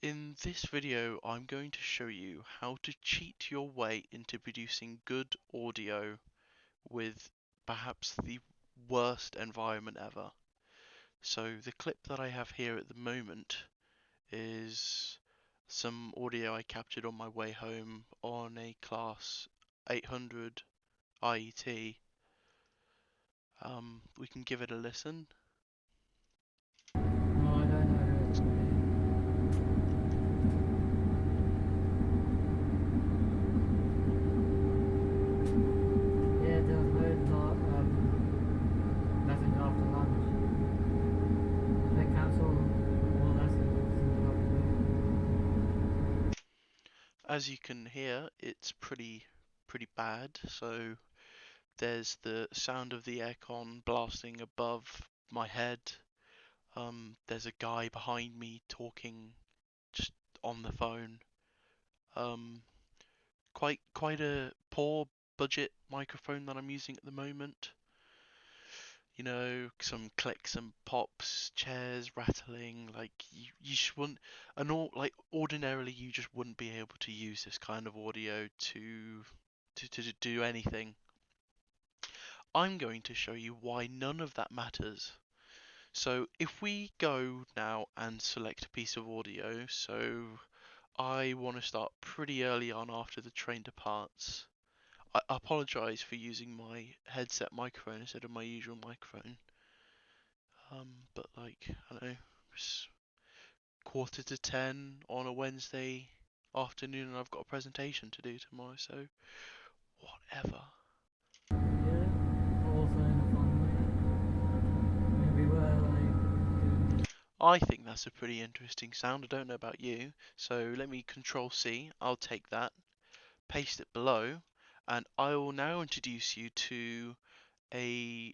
In this video, I'm going to show you how to cheat your way into producing good audio with perhaps the worst environment ever. So the clip that I have here at the moment is some audio I captured on my way home on a Class 800 IET. We can give it a listen. No, I don't know who it's going to be. Yeah, there was loads of lessons after lunch. They cancelled all lessons since after. As you can hear, it's pretty bad. So there's the sound of the aircon blasting above my head. There's a guy behind me talking just on the phone. Um, quite a poor budget microphone that I'm using at the moment. You know, some clicks and pops, chairs rattling. Like you just wouldn't, like ordinarily you just wouldn't be able to use this kind of audio to do anything. I'm going to show you why none of that matters. So if we go now and select a piece of audio, so I want to start pretty early on after the train departs. I apologise for using my headset microphone instead of my usual microphone. But like, I don't know, it's 9:45 on a Wednesday afternoon and I've got a presentation to do tomorrow, so whatever. Yeah, also in a fun way. Maybe we're like. I think that's a pretty interesting sound. I don't know about you, so let me Control C. I'll take that, paste it below, and I will now introduce you to a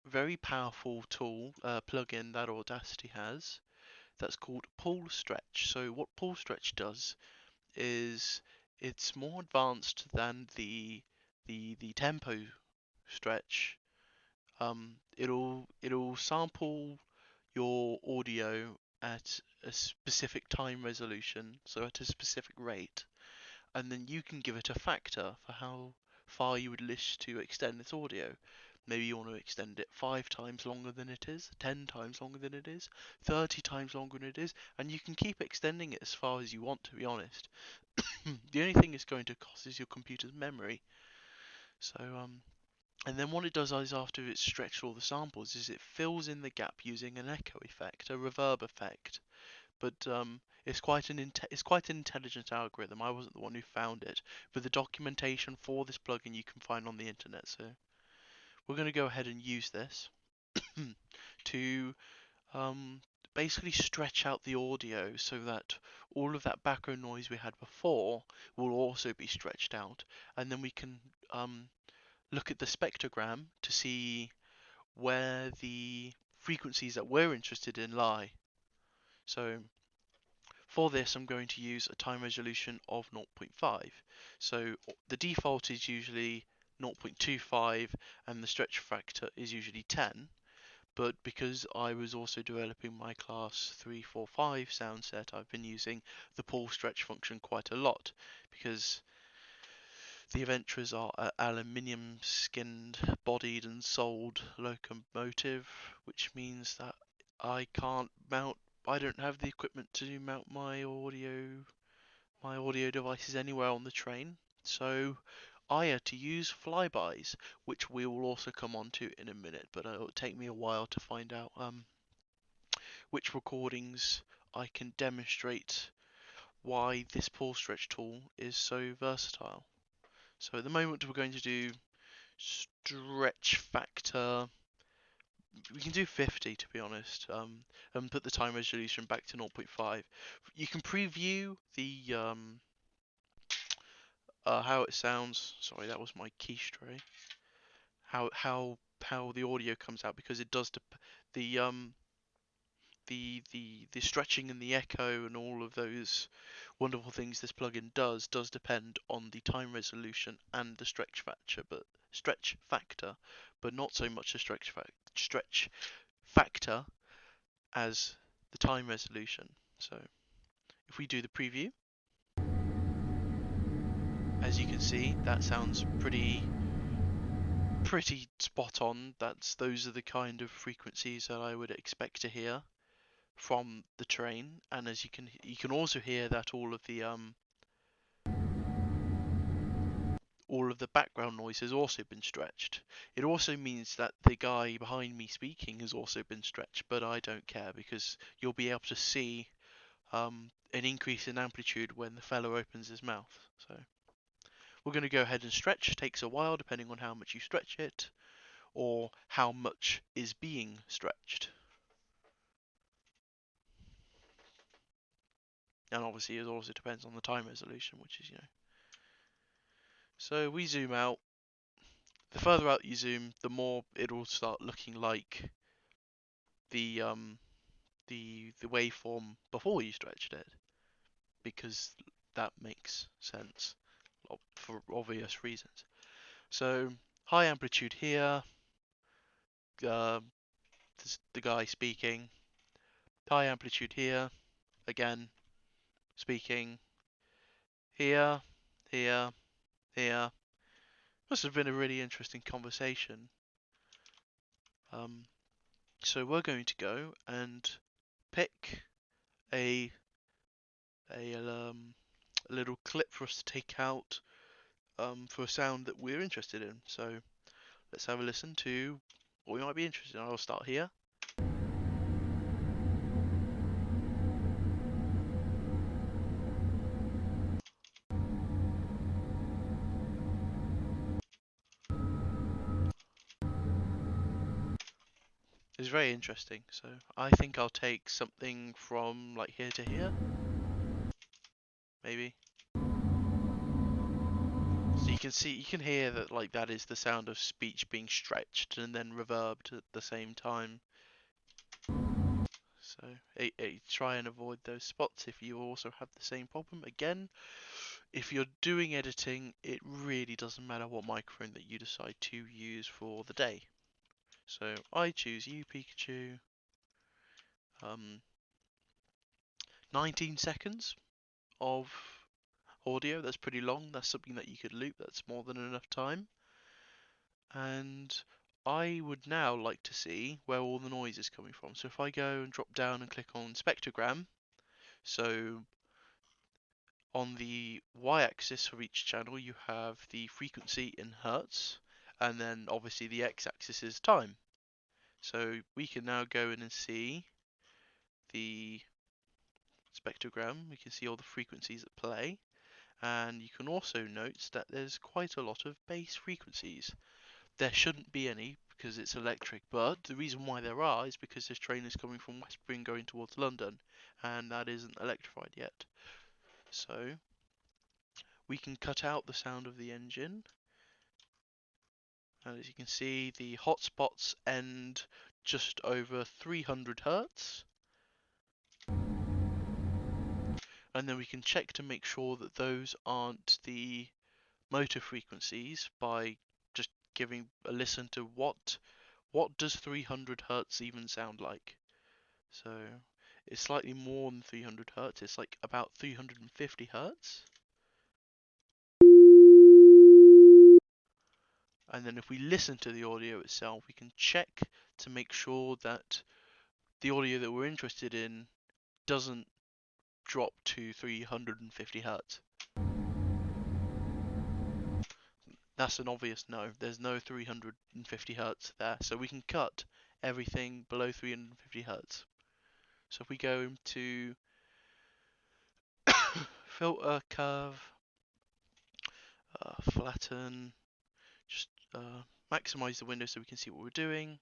very powerful tool, plugin that Audacity has, that's called Paulstretch. So what Paulstretch does is it's more advanced than the tempo stretch. It'll sample your audio at a specific time resolution, so at a specific rate, and then you can give it a factor for how far you would wish to extend this audio. Maybe you want to extend it 5 times longer than it is, 10 times longer than it is, 30 times longer than it is, and you can keep extending it as far as you want, to be honest. The only thing it's going to cost is your computer's memory. So, and then what it does is after it's stretched all the samples is it fills in the gap using an echo effect, a reverb effect. But it's quite an intelligent algorithm. I wasn't the one who found it, but the documentation for this plugin you can find on the internet. So we're going to go ahead and use this to um, basically stretch out the audio so that all of that background noise we had before will also be stretched out, and then we can look at the spectrogram to see where the frequencies that we're interested in lie. So for this, I'm going to use a time resolution of 0.5. So the default is usually 0.25 and the stretch factor is usually 10. But because I was also developing my class 345 sound set, I've been using the Paulstretch function quite a lot because the Aventras are aluminium skinned, bodied and soled locomotive, which means that I can't mount. I don't have the equipment to mount my audio devices anywhere on the train, so I had to use flybys, which we will also come on to in a minute. But it'll take me a while to find out which recordings I can demonstrate why this Paulstretch tool is so versatile. So at the moment we're going to do stretch factor. We can do 50 to be honest, and put the time resolution back to 0.5. You can preview the how it sounds. Sorry, that was my key stray. How the audio comes out, because it does the the stretching and the echo and all of those wonderful things this plugin does depend on the time resolution and the stretch factor, but not so much the stretch factor as the time resolution. So If we do the preview, as you can see, that sounds pretty spot on. Those are the kind of frequencies that I would expect to hear from the train. And as you can also hear that all of the background noise has also been stretched. It also means that the guy behind me speaking has also been stretched, but I don't care because you'll be able to see an increase in amplitude when the fellow opens his mouth. So we're going to go ahead and stretch. It takes a while depending on how much you stretch it or how much is being stretched. And obviously it also depends on the time resolution, which is, So we zoom out. The further out you zoom, the more it'll start looking like the waveform before you stretched it, because that makes sense for obvious reasons. So high amplitude here, the guy speaking. High amplitude here, again speaking. Here, here, here. This has been a really interesting conversation. So we're going to go and pick a little clip for us to take out for a sound that we're interested in. So let's have a listen to what we might be interested in. I'll start here. It's very interesting. So I think I'll take something from like here to here, maybe. So you can hear that like that is the sound of speech being stretched and then reverbed at the same time. So try and avoid those spots if you also have the same problem. Again, if you're doing editing, it really doesn't matter what microphone that you decide to use for the day. So I choose you, Pikachu. 19 seconds of audio. That's pretty long. That's something that you could loop. That's more than enough time. And I would now like to see where all the noise is coming from. So if I go and drop down and click on Spectrogram, so on the y-axis for each channel you have the frequency in hertz, and then obviously the x-axis is time. So we can now go in and see the spectrogram. We can see all the frequencies at play, and you can also note that there's quite a lot of bass frequencies. There shouldn't be any because it's electric, but the reason why there are is because this train is coming from Westbury going towards London, and that isn't electrified yet. So we can cut out the sound of the engine, and as you can see the hotspots end just over 300 Hertz, and then we can check to make sure that those aren't the motor frequencies by just giving a listen to what does 300 Hertz even sound like. So it's slightly more than 300 Hertz, it's like about 350 Hertz. And then if we listen to the audio itself, we can check to make sure that the audio that we're interested in doesn't drop to 350 Hertz. That's an obvious no. There's no 350 Hertz there, so we can cut everything below 350 Hertz. So if we go into filter, curve, flatten, just maximize the window so we can see what we're doing,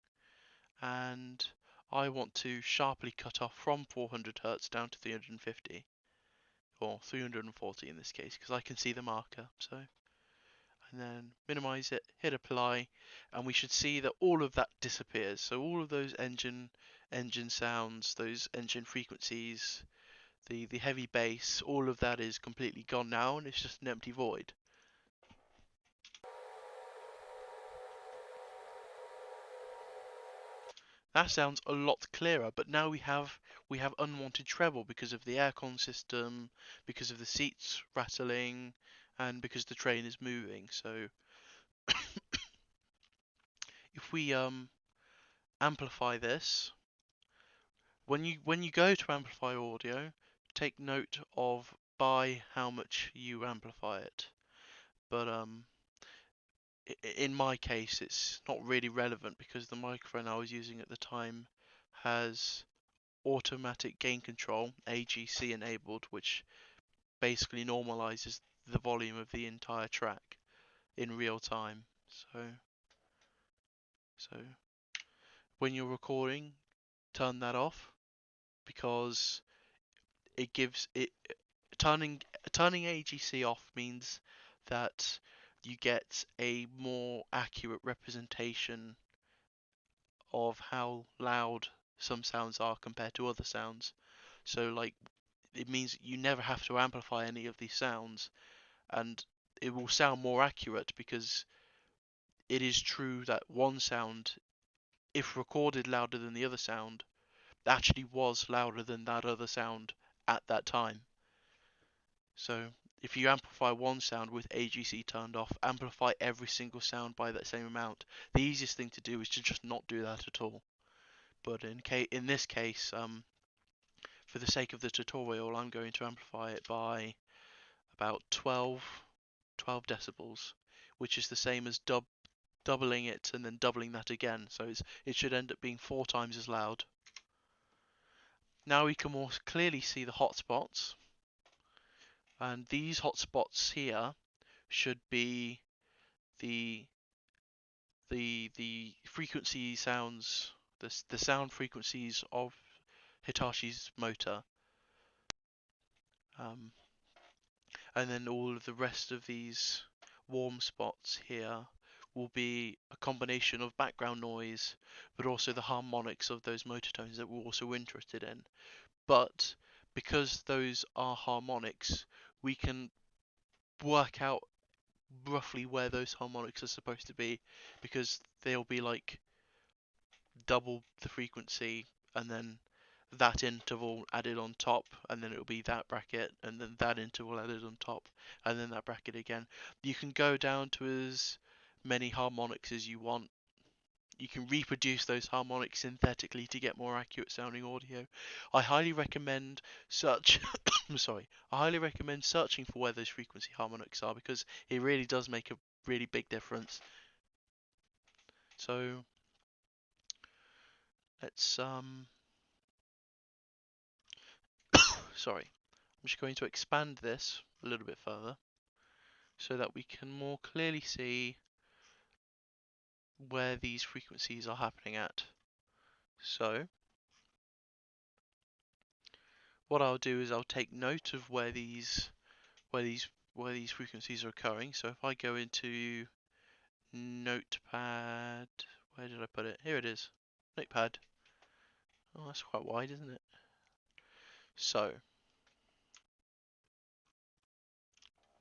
and I want to sharply cut off from 400 Hertz down to 350, or 340 in this case, because I can see the marker. So, and then minimize it, hit apply, and we should see that all of that disappears. So all of those engine sounds, those engine frequencies, the heavy bass, all of that is completely gone now, and it's just an empty void. That sounds a lot clearer, but now we have unwanted treble because of the aircon system, because of the seats rattling, and because the train is moving. So if we amplify this, when you go to amplify audio, take note of by how much you amplify it. But in my case, it's not really relevant because the microphone I was using at the time has automatic gain control, AGC enabled, which basically normalizes the volume of the entire track in real time. So when you're recording, turn that off because it gives it turning AGC off means that you get a more accurate representation of how loud some sounds are compared to other sounds. So like it means you never have to amplify any of these sounds, and it will sound more accurate because it is true that one sound, if recorded louder than the other sound, actually was louder than that other sound at that time. So if you amplify one sound with AGC turned off, amplify every single sound by that same amount. The easiest thing to do is to just not do that at all. But in this case, for the sake of the tutorial, I'm going to amplify it by about 12 decibels, which is the same as doubling it and then doubling that again. So it should end up being 4 times as loud. Now we can more clearly see the hotspots, and these hotspots here should be the frequency sounds, the sound frequencies of Hitashi's motor, um, and then all of the rest of these warm spots here will be a combination of background noise, but also the harmonics of those motor tones that we're also interested in. But because those are harmonics, we can work out roughly where those harmonics are supposed to be, because they'll be like double the frequency and then that interval added on top, and then it'll be that bracket, and then that interval added on top, and then that bracket again. You can go down to as many harmonics as you want. You can reproduce those harmonics synthetically to get more accurate sounding audio. I highly recommend search sorry, I highly recommend searching for where those frequency harmonics are, because it really does make a really big difference. So let's sorry. I'm just going to expand this a little bit further so that we can more clearly see where these frequencies are happening at. So what I'll do is I'll take note of where these frequencies are occurring. So if I go into Notepad, where did I put it? Here it is. Notepad. Oh, that's quite wide, isn't it? So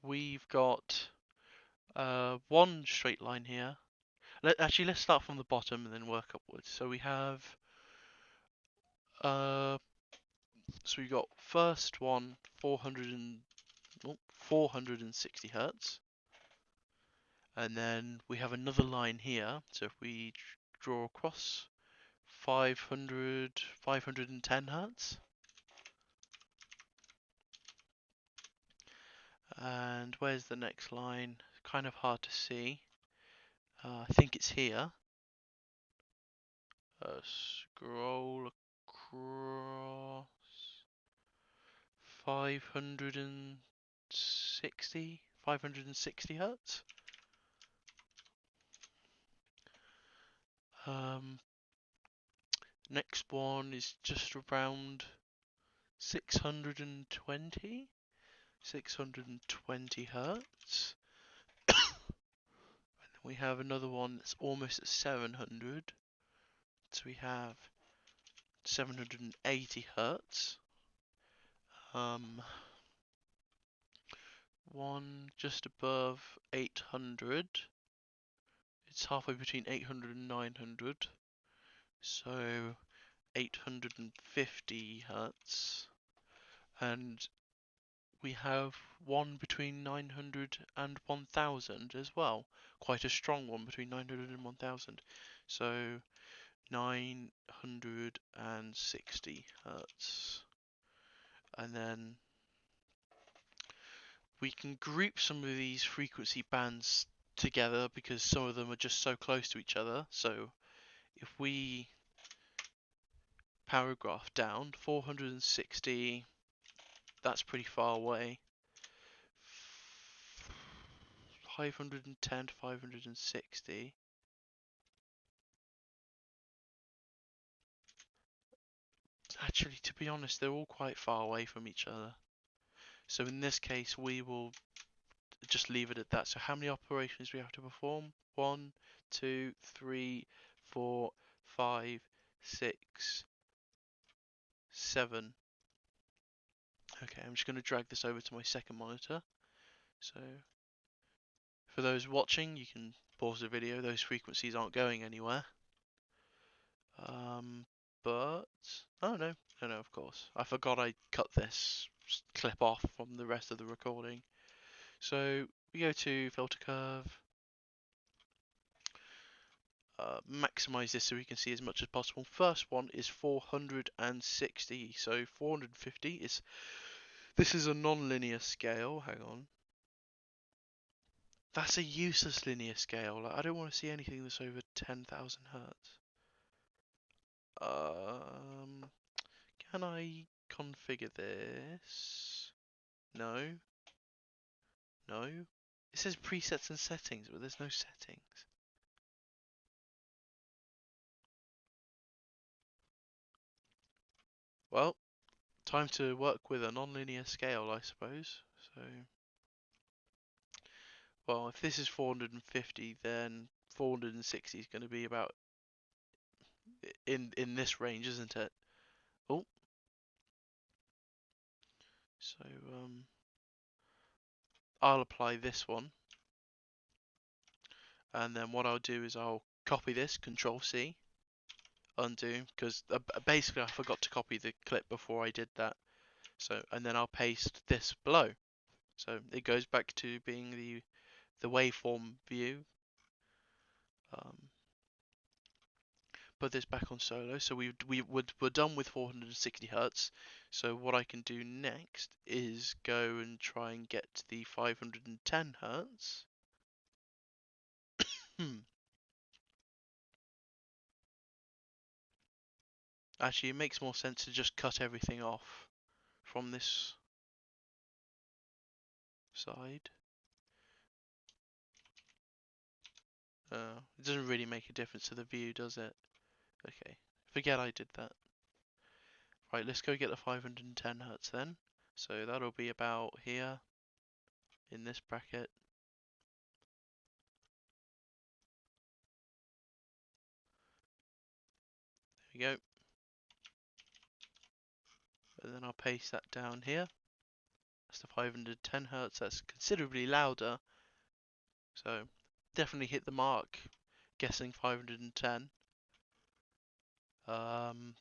we've got one straight line here. Actually, let's start from the bottom and then work upwards. So we have so we got first one 460 hertz, and then we have another line here. So if we draw across 510 hertz, and where's the next line? Kind of hard to see. I think it's here. Scroll across 560 hertz. Next one is just around 620 hertz. And then we have another one that's almost at 700. So we have 780 hertz. One just above 800. It's halfway between 800 and 900. So 850 hertz, and we have one between 900 and 1000 as well. Quite a strong one between 900 and 1000. So 960 hertz. And then we can group some of these frequency bands together because some of them are just so close to each other. So if we paragraph down 460, that's pretty far away. 510 to 560. Actually, to be honest, they're all quite far away from each other. So in this case, we will just leave it at that. So how many operations we have to perform? 1, 2, 3, 4, 5, 6, 7. Okay, I'm just going to drag this over to my second monitor. So for those watching, you can pause the video. Those frequencies aren't going anywhere. But oh no, no, of course. I forgot I cut this clip off from the rest of the recording. So we go to filter curve, maximize this so we can see as much as possible. First one is 460. So 450 is, this is a non-linear scale. Hang on. That's a useless linear scale. Like, I don't want to see anything that's over 10,000 hertz. Can I configure this? No. No. It says presets and settings, but there's no settings. Well, time to work with a non-linear scale, I suppose. So, well, if this is 450, then 460 is going to be about in this range, isn't it? Oh, so I'll apply this one, and then what I'll do is I'll copy this, Control C, undo, because basically I forgot to copy the clip before I did that. So, and then I'll paste this below. So it goes back to being the waveform view. Put this back on solo. So we're done with 460 hertz. So what I can do next is go and try and get the 510 hertz. Actually, it makes more sense to just cut everything off from this side. It doesn't really make a difference to the view, does it? Okay, forget I did that. Right, let's go get the 510 hertz then. So that'll be about here in this bracket. There we go. And then I'll paste that down here. That's the 510 hertz. That's considerably louder. So definitely hit the mark. Guessing 510.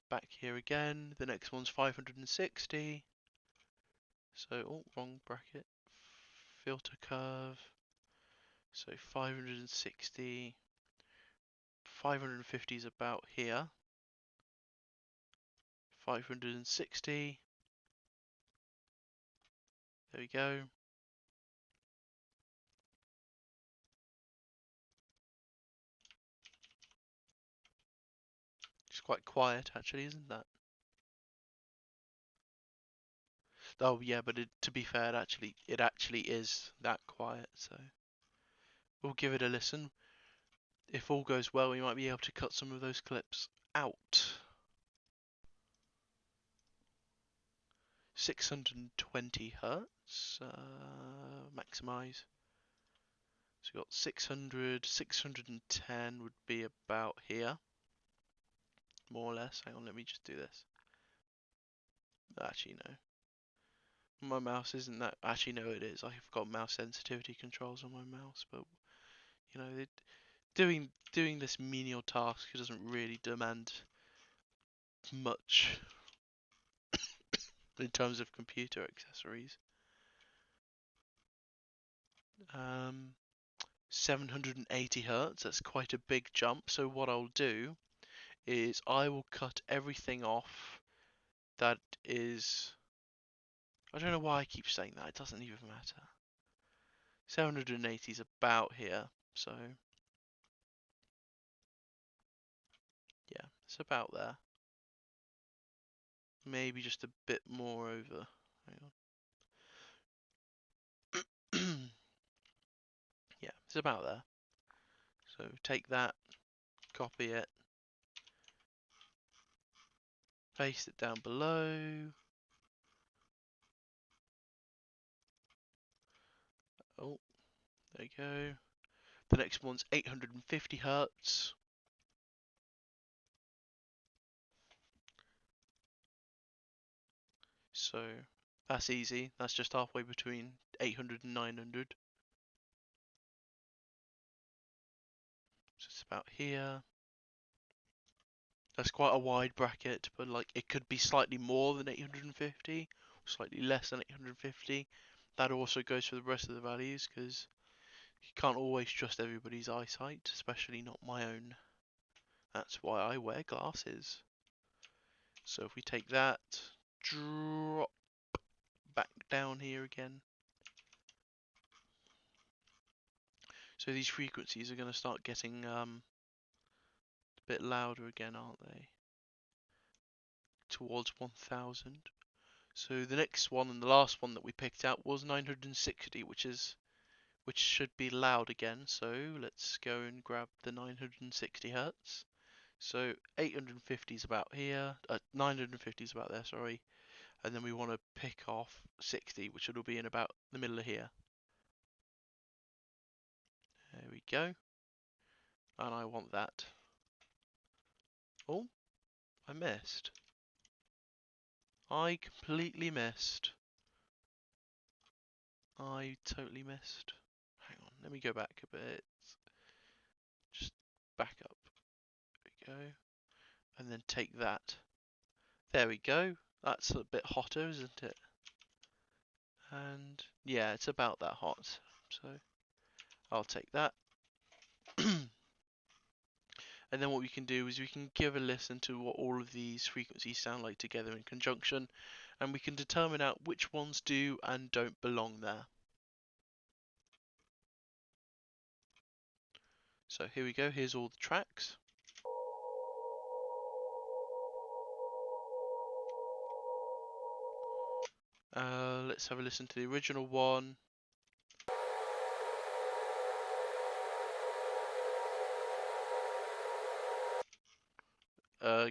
Back here again. The next one's 560. So, oh, wrong bracket. Filter curve. So 560. 550 is about here. 560. There we go. It's quite quiet actually, isn't that? Oh yeah, but to be fair, it actually is that quiet. So we'll give it a listen. If all goes well, we might be able to cut some of those clips out. 620 hertz. Maximize. So we've got 600, 610 would be about here, more or less. Hang on, let me just do this. Actually, no. My mouse isn't that. Actually, no, it is. I've got mouse sensitivity controls on my mouse, but you know, doing this menial task doesn't really demand much in terms of computer accessories. 780 hertz, that's quite a big jump. So what I'll do is I will cut everything off that is... I don't know why I keep saying that, it doesn't even matter. 780 is about here, so yeah, it's about there. Maybe just a bit more over. Hang on. Yeah, it's about there. So take that, copy it, paste it down below. Oh, there you go. The next one's 850 hertz. So that's easy. That's just halfway between 800 and 900. So it's about here. That's quite a wide bracket, but like it could be slightly more than 850, or slightly less than 850. That also goes for the rest of the values because you can't always trust everybody's eyesight, especially not my own. That's why I wear glasses. So if we take that, drop back down here again. So these frequencies are going to start getting a bit louder again, aren't they? Towards 1000. So the next one and the last one that we picked out was 960, which should be loud again. So let's go and grab the 960 hertz. So 850 is about here, 950 is about there, sorry. And then we want to pick off 60, which will be in about the middle of here. There we go. And I want that. Oh, I missed. I completely missed. I totally missed. Hang on, let me go back a bit. Just back up. There we go. And then take that. There we go. That's a bit hotter, isn't it? And yeah, it's about that hot. So I'll take that. And then what we can do is we can give a listen to what all of these frequencies sound like together in conjunction, and we can determine out which ones do and don't belong there. So here we go, here's all the tracks. Let's have a listen to the original one.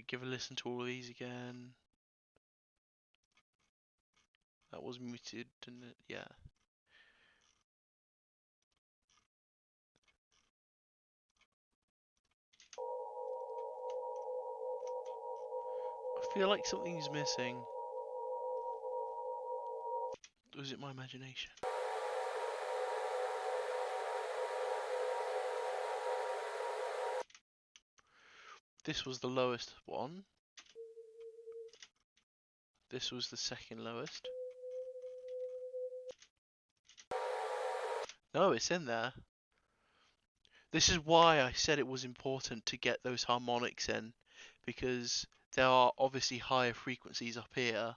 Give a listen to all of these again. That was muted, didn't it? Yeah. I feel like something's missing. Was it my imagination? This was the lowest one. This was the second lowest. No, it's in there. This is why I said it was important to get those harmonics in, because there are obviously higher frequencies up here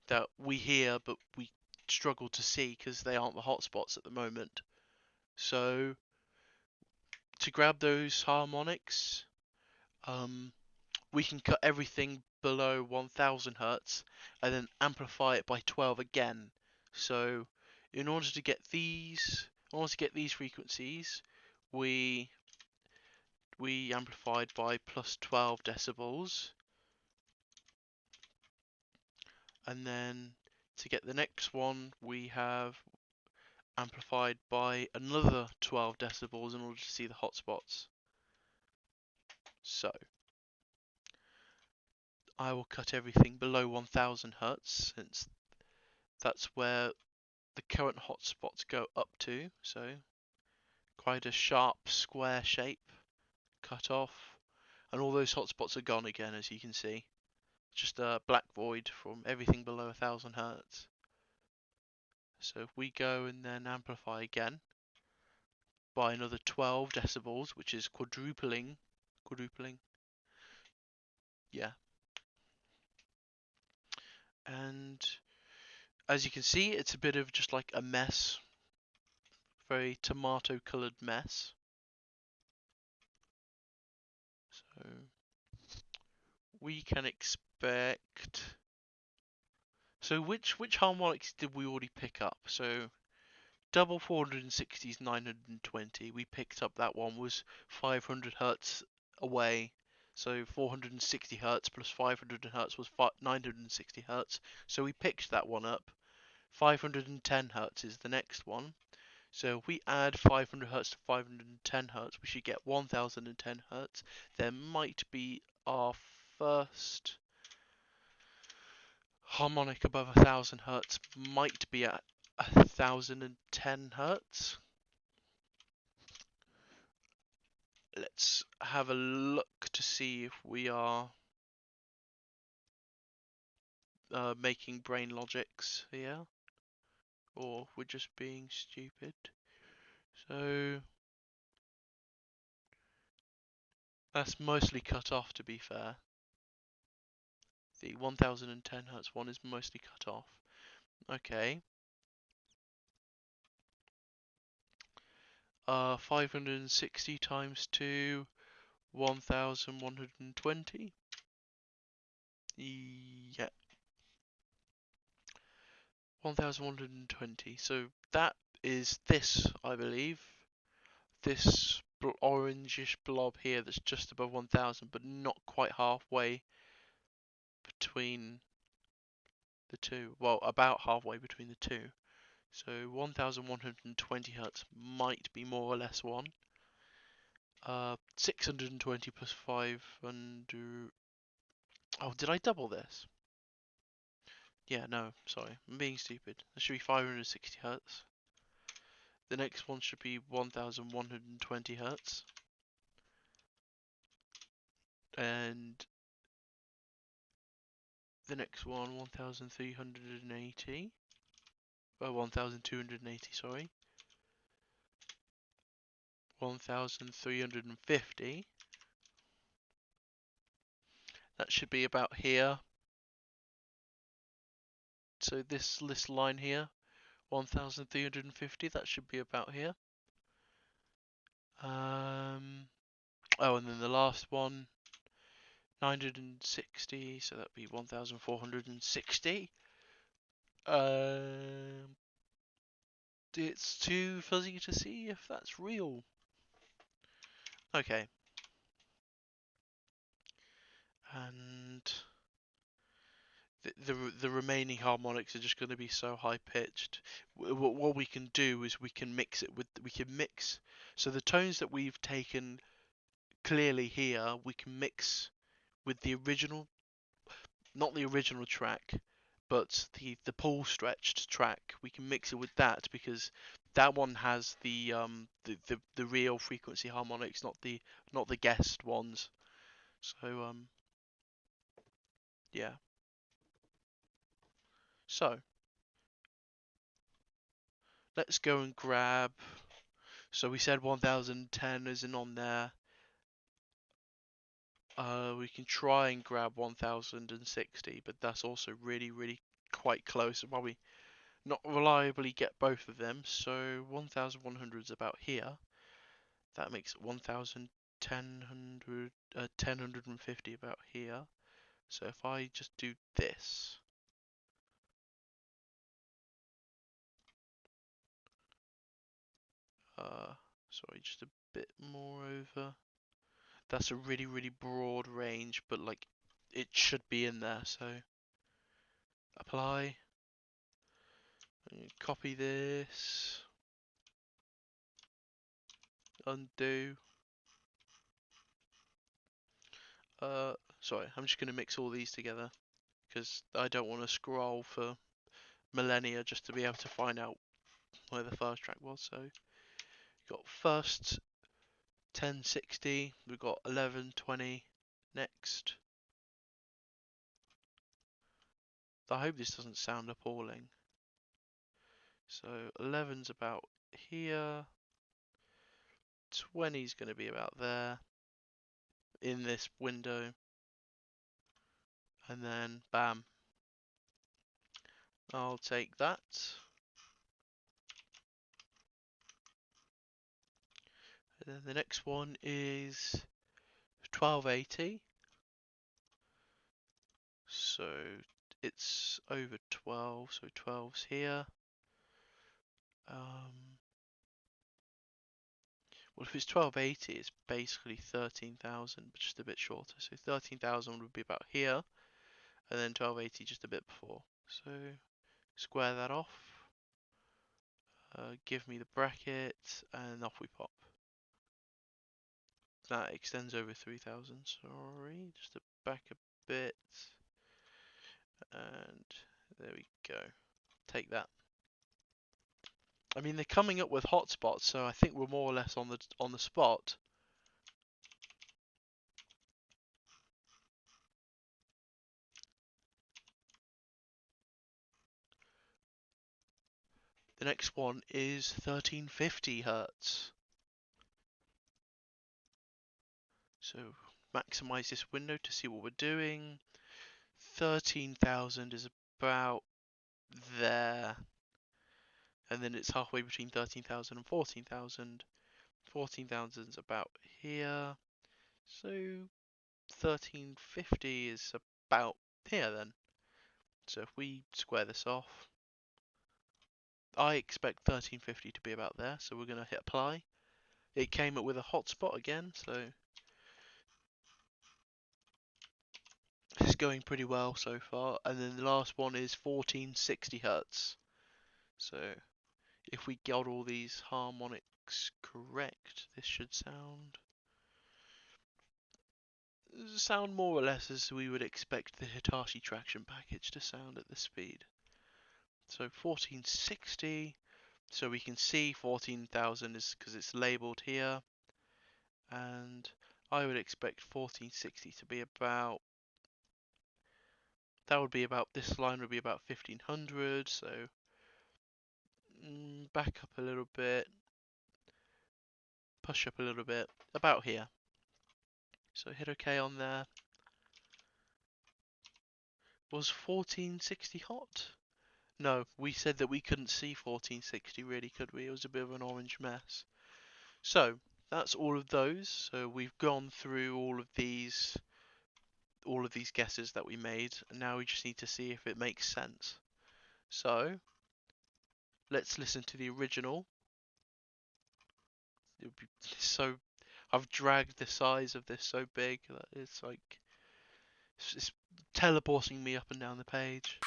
that we hear but we struggle to see because they aren't the hotspots at the moment. So to grab those harmonics, we can cut everything below 1000 hertz and then amplify it by 12 again. So in order to get these frequencies, we amplified by plus 12 decibels, and then to get the next one we have amplified by another 12 decibels in order to see the hotspots. So I will cut everything below 1000 hertz since that's where the current hotspots go up to, so quite a sharp square shape, cut off, and all those hotspots are gone again, as you can see. Just a black void from everything below 1000 Hertz. So if we go and then amplify again by another 12 decibels, which is quadrupling, yeah. And as you can see, it's a bit of just like a mess, very tomato colored mess. So we can expect. So which harmonics did we already pick up? So double 460 is 920. We picked up that one was 500 hertz away. So 460 hertz plus 500 hertz was 960 hertz. So we picked that one up. 510 hertz is the next one. So if we add 500 hertz to 510 hertz, we should get 1010 hertz. There might be our first harmonic above 1000 hertz, might be at 1010 hertz. Let's have a look to see if we are making brain logics here, or if we're just being stupid. So that's mostly cut off, to be fair. The 1010 hertz one is mostly cut off. Okay. 560 times 2, 1120. Yeah. 1120. So that is this, I believe. This orangish blob here that's just above 1000, but not quite halfway between the two. Well, about halfway between the two. So 1120 hertz might be more or less one. 620 plus 500. Oh, did I double this? Yeah, no, sorry, I'm being stupid. This should be 560 hertz. The next one should be 1120 hertz. And the next one, 1380. 1280, sorry. 1350. That should be about here. So this line here, 1350, that should be about here. Oh, and then the last one, 960, so that'd be 1460. It's too fuzzy to see if that's real. Okay. And the remaining harmonics are just going to be so high pitched. What we can do is we can mix. So the tones that we've taken clearly here, we can mix with the original, not the original track, but the Paulstretch track. We can mix it with that because that one has the real frequency harmonics, not the guessed ones. So yeah. So let's go and grab. So we said 1010 isn't on there. We can try and grab 1060, but that's also really quite close. And probably not reliably get both of them. So 1100 is about here. That makes it 1050 about here. So if I just do this. Sorry, just a bit more over. That's a really broad range, but like it should be in there. So apply, copy this, undo. Sorry, I'm just gonna mix all these together because I don't want to scroll for millennia just to be able to find out where the first track was. So Got first 1060, we've got 1120 next. I hope this doesn't sound appalling. So 11's about here, 20's going to be about there in this window, and then bam, I'll take that. And then the next one is 1280. So it's over 12, so 12's here. Well, if it's 1280, it's basically 13,000, but just a bit shorter. So 13,000 would be about here, and then 1280 just a bit before. So square that off. Give me the bracket, and off we pop. That extends over 3,000. Sorry, just to back a bit, and there we go. Take that. I mean, they're coming up with hotspots, so I think we're more or less on the spot. The next one is 1350 Hertz. So maximize this window to see what we're doing. 13,000 is about there. And then it's halfway between 13,000 and 14,000. 14,000 is about here. So 1350 is about here then. So if we square this off, I expect 1350 to be about there. So we're going to hit apply. It came up with a hotspot again, so it's going pretty well so far. And then the last one is 1460 Hertz. So if we got all these harmonics correct, this should sound more or less as we would expect the Hitachi traction package to sound at this speed. So 1460, so we can see 14,000 is because it's labeled here, and I would expect 1460 to be about, this line would be about 1500, so back up a little bit, push up a little bit, about here. So hit OK on there. Was 1460 hot? No, we said that we couldn't see 1460 really, could we? It was a bit of an orange mess. So that's all of those. So we've gone through all of these guesses that we made, and now we just need to see if it makes sense. So let's listen to the original. It would be so. I've dragged the size of this so big that it's like it's teleporting me up and down the page.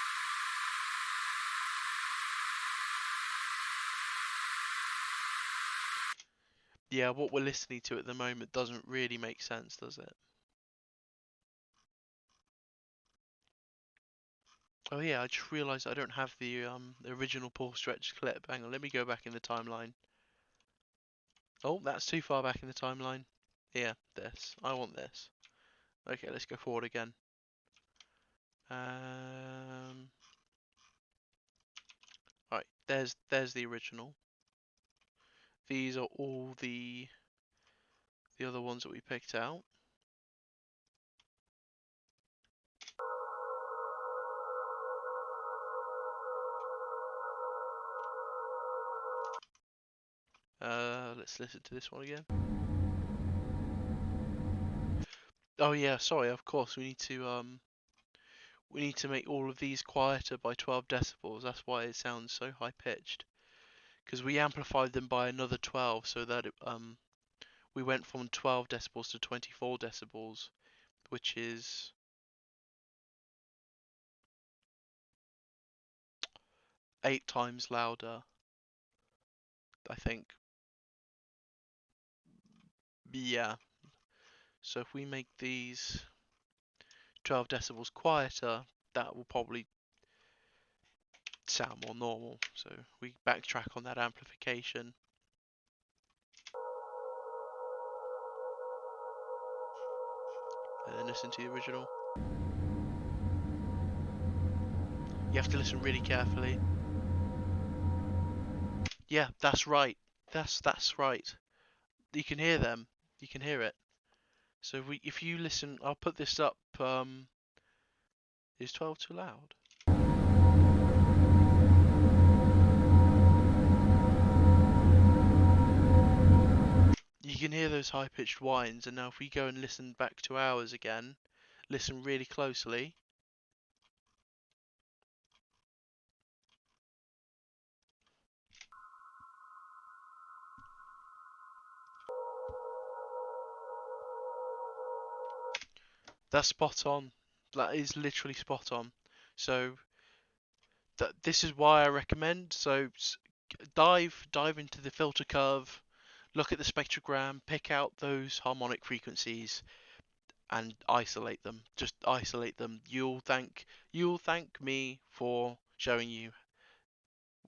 Yeah, what we're listening to at the moment doesn't really make sense, does it? Oh yeah, I just realised I don't have the original Paulstretch clip. Hang on, let me go back in the timeline. Oh, that's too far back in the timeline. Yeah, this. I want this. Okay, let's go forward again. Right, there's the original. These are all the other ones that we picked out. Let's listen to this one again. Oh yeah, sorry. Of course, we need to make all of these quieter by 12 decibels. That's why it sounds so high pitched. Because we amplified them by another 12, so that we went from 12 decibels to 24 decibels, which is 8 times louder, I think. Yeah. So if we make these 12 decibels quieter, that will probably sound more normal. So we backtrack on that amplification. and then listen to the original. You have to listen really carefully. Yeah, that's right. That's right. You can hear them. You can hear it. So if you listen, I'll put this up. Is 12 too loud? You can hear those high-pitched whines, and now if we go and listen back to ours again, listen really closely. That's spot on. That is literally spot on. So this is why I recommend. So dive into the filter curve, look at the spectrogram, pick out those harmonic frequencies, and isolate them. Just isolate them. You'll thank me for showing you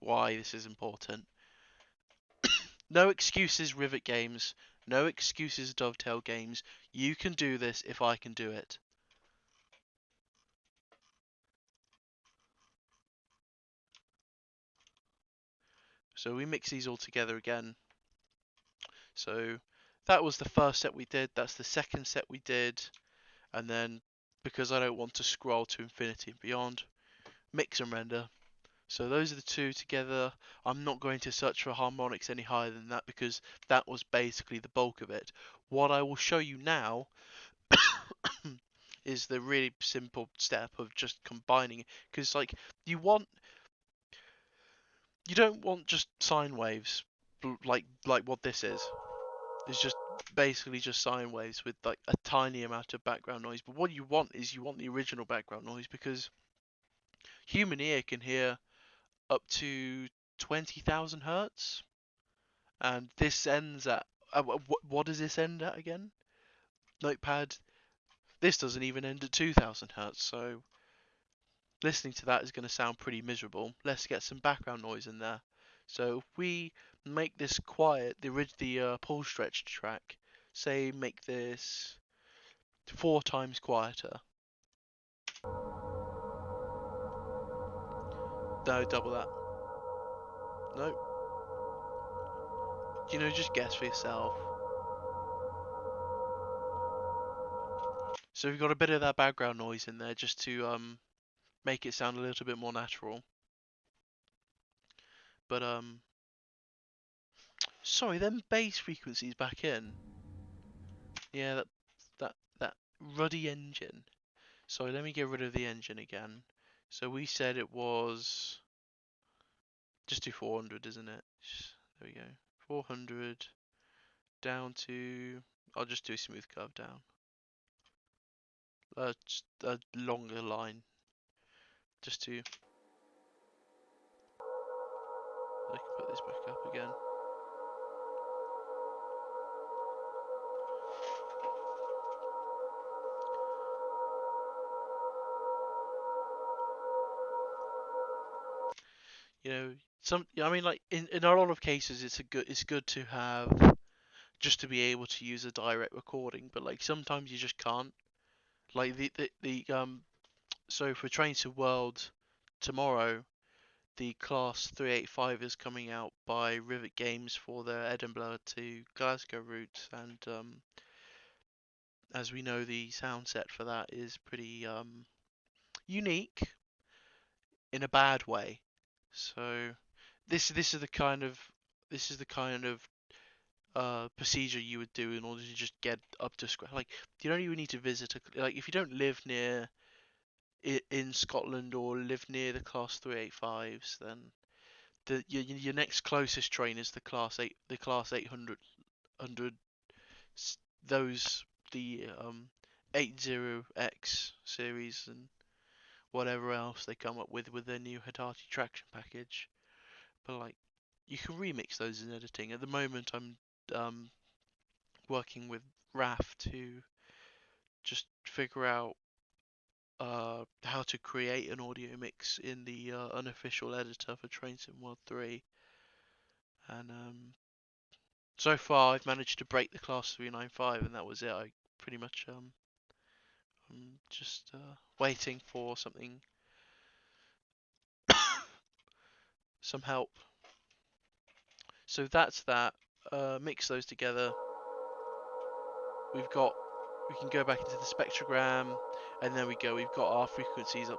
why this is important. No excuses, Rivet Games. No excuses, Dovetail Games. You can do this if I can do it. So we mix these all together again. So that was the first set we did. That's the second set we did. And then, because I don't want to scroll to infinity and beyond, mix and render. So those are the two together. I'm not going to search for harmonics any higher than that because that was basically the bulk of it. What I will show you now is the really simple step of just combining it. Because like you don't want just sine waves like what this is. It's just basically just sine waves with like a tiny amount of background noise. But what you want is the original background noise because human ear can hear up to 20,000 hertz, and this ends at what does this end at again? Notepad. This doesn't even end at 2,000 hertz, so listening to that is going to sound pretty miserable. Let's get some background noise in there. So if we make this quiet, the Paulstretch track, say make this 4 times quieter. No, double that. No. Just guess for yourself. So we've got a bit of that background noise in there just to make it sound a little bit more natural. But sorry, them bass frequencies back in. Yeah, that ruddy engine. Sorry, let me get rid of the engine again. So we said it was just do 400, isn't it? There we go. 400 down to. I'll just do a smooth curve down. Just a longer line. Just to. I can put this back up again. I mean, like in a lot of cases, it's good to have just to be able to use a direct recording, but like sometimes you just can't. Like so for Trains to World tomorrow, the Class 385 is coming out by Rivet Games for their Edinburgh to Glasgow route, and as we know, the sound set for that is pretty unique in a bad way. So this is the kind of procedure you would do in order to just get up to scratch. Like you don't even need to visit like if you don't live near in Scotland or live near the Class 385s, then your next closest train is the Class 800 those the 80X series and whatever else they come up with their new Hitachi traction package. But like you can remix those in editing. At the moment, I'm working with RAF to just figure out how to create an audio mix in the unofficial editor for Train Sim World 3. And so far, I've managed to break the Class 395, and that was it. I pretty much I'm just waiting for something, some help. So that's that. Mix those together. We can go back into the spectrogram, and then we've got our frequencies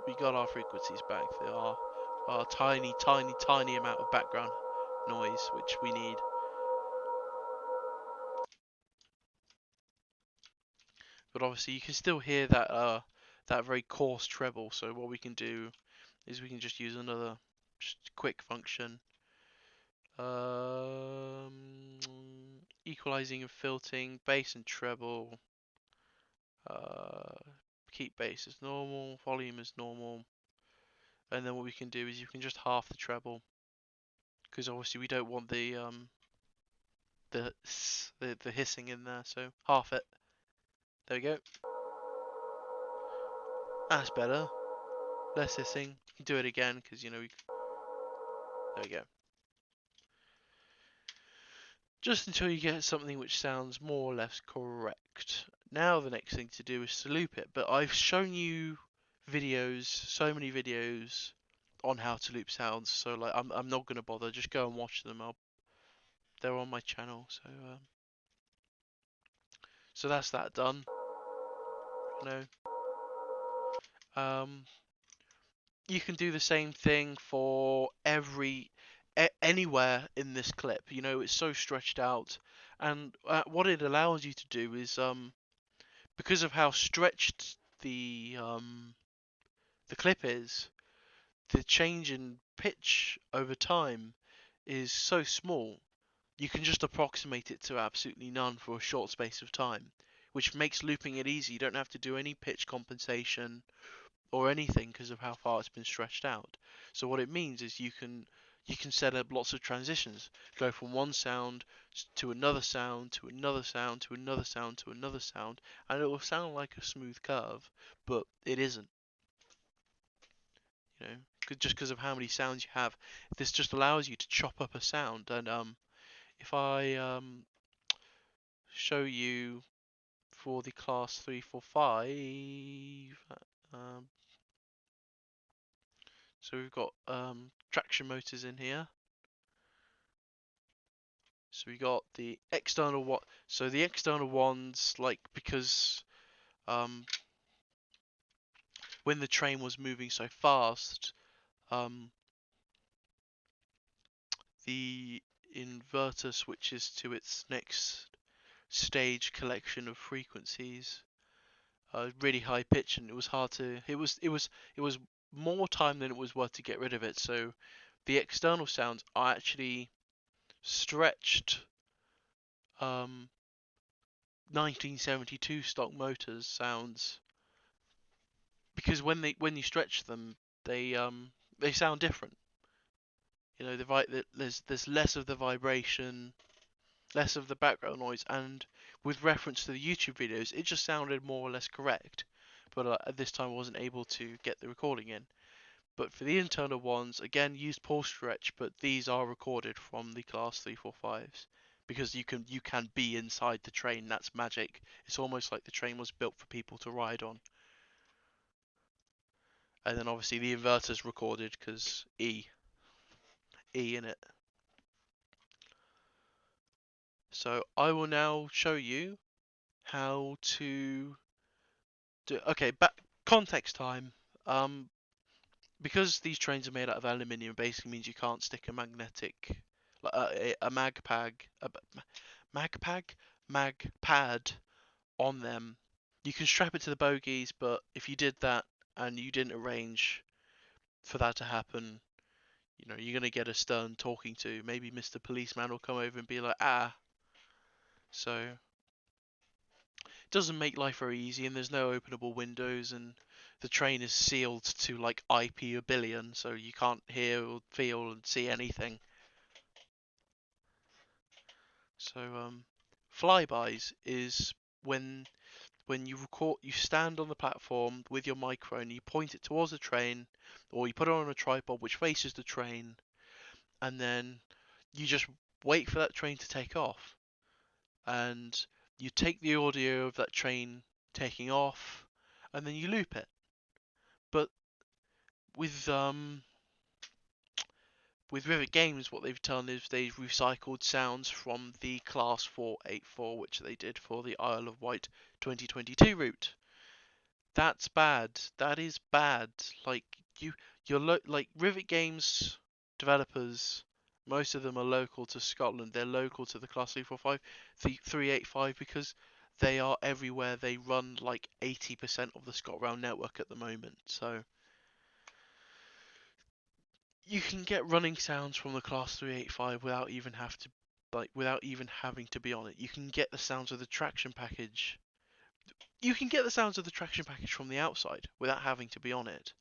we got our frequencies back. They are our tiny, tiny, tiny amount of background noise, which we need. But obviously you can still hear that very coarse treble. So what we can do is we can just use another just quick function. Equalizing and filtering, bass and treble. Keep bass as normal, volume as normal. And then what we can do is you can just half the treble, because obviously we don't want the hissing in there. So half it. There we go. That's better. Less hissing. You can do it again because there we go. Just until you get something which sounds more or less correct. Now the next thing to do is to loop it. But I've shown you videos, so many videos on how to loop sounds. So like I'm not gonna bother. Just go and watch them. They're on my channel. So that's that done. You can do the same thing for anywhere in this clip. It's so stretched out, and what it allows you to do is because of how stretched the clip is, the change in pitch over time is so small. You can just approximate it to absolutely none for a short space of time, which makes looping it easy. You don't have to do any pitch compensation or anything because of how far it's been stretched out. So what it means is you can set up lots of transitions, go from one sound to another sound to another sound to another sound to another sound, and it will sound like a smooth curve, but it isn't. Just because of how many sounds you have. This just allows you to chop up a sound. And if I show you for the class 345, so we've got traction motors in here. So we got the external one. So the external ones, like, because when the train was moving so fast, the inverter switches to its next stage collection of frequencies, really high pitch, and it was hard to. It was more time than it was worth to get rid of it. So the external sounds are actually stretched 1972 stock motors sounds, because when you stretch them, they sound different. There's less of the vibration, less of the background noise, and with reference to the YouTube videos, it just sounded more or less correct. But at this time, I wasn't able to get the recording in. But for the internal ones, again, use Paulstretch, but these are recorded from the class 345s. Because you can be inside the train. That's magic. It's almost like the train was built for people to ride on. And then obviously the inverter's recorded because E in it. So I will now show you how to do. Okay, back context time. Because these trains are made out of aluminium, basically means you can't stick a magnetic, a mag pad on them. You can strap it to the bogies, but if you did that and you didn't arrange for that to happen, you're gonna get a stern talking to. Maybe Mr. Policeman will come over and be like, ah. So it doesn't make life very easy, and there's no openable windows, and the train is sealed to like IP a billion, so you can't hear or feel and see anything. So flybys is when you record, you stand on the platform with your microphone, you point it towards the train, or you put it on a tripod which faces the train, and then you just wait for that train to take off, and you take the audio of that train taking off, and then you loop it. But with Rivet Games, what they've done is they've recycled sounds from the Class 484, which they did for the Isle of Wight 2022 route. That's bad. That is bad. Like like Rivet Games developers, most of them are local to Scotland. They're local to the Class 345, 385 because they are everywhere. They run like 80% of the ScotRail network at the moment. So you can get running sounds from the Class 385 without even having to be on it. You can get the sounds of the traction package. You can get the sounds of the traction package from the outside without having to be on it.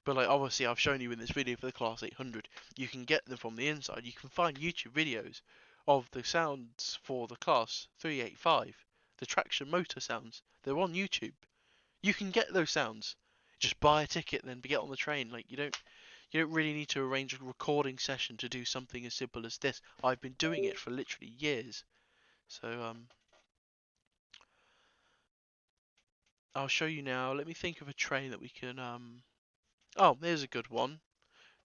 But like obviously I've shown you in this video for the Class 800, you can get them from the inside. You can find YouTube videos of the sounds for the Class 385, the traction motor sounds. They're on YouTube. You can get those sounds. Just buy a ticket and then get on the train. Like you don't really need to arrange a recording session to do something as simple as this. I've been doing it for literally years. So I'll show you now. Let me think of a train that we can oh, there's a good one.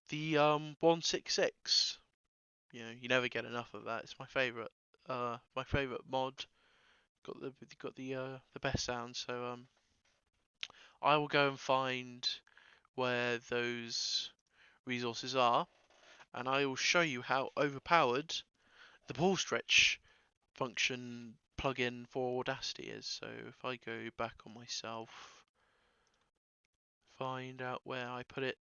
The 166. You know, you never get enough of that. It's my favorite. My favorite mod. Got the best sound. So I will go and find where those resources are, and I will show you how overpowered the Paulstretch function plugin for Audacity is. So if I go back on myself, find out where I put it.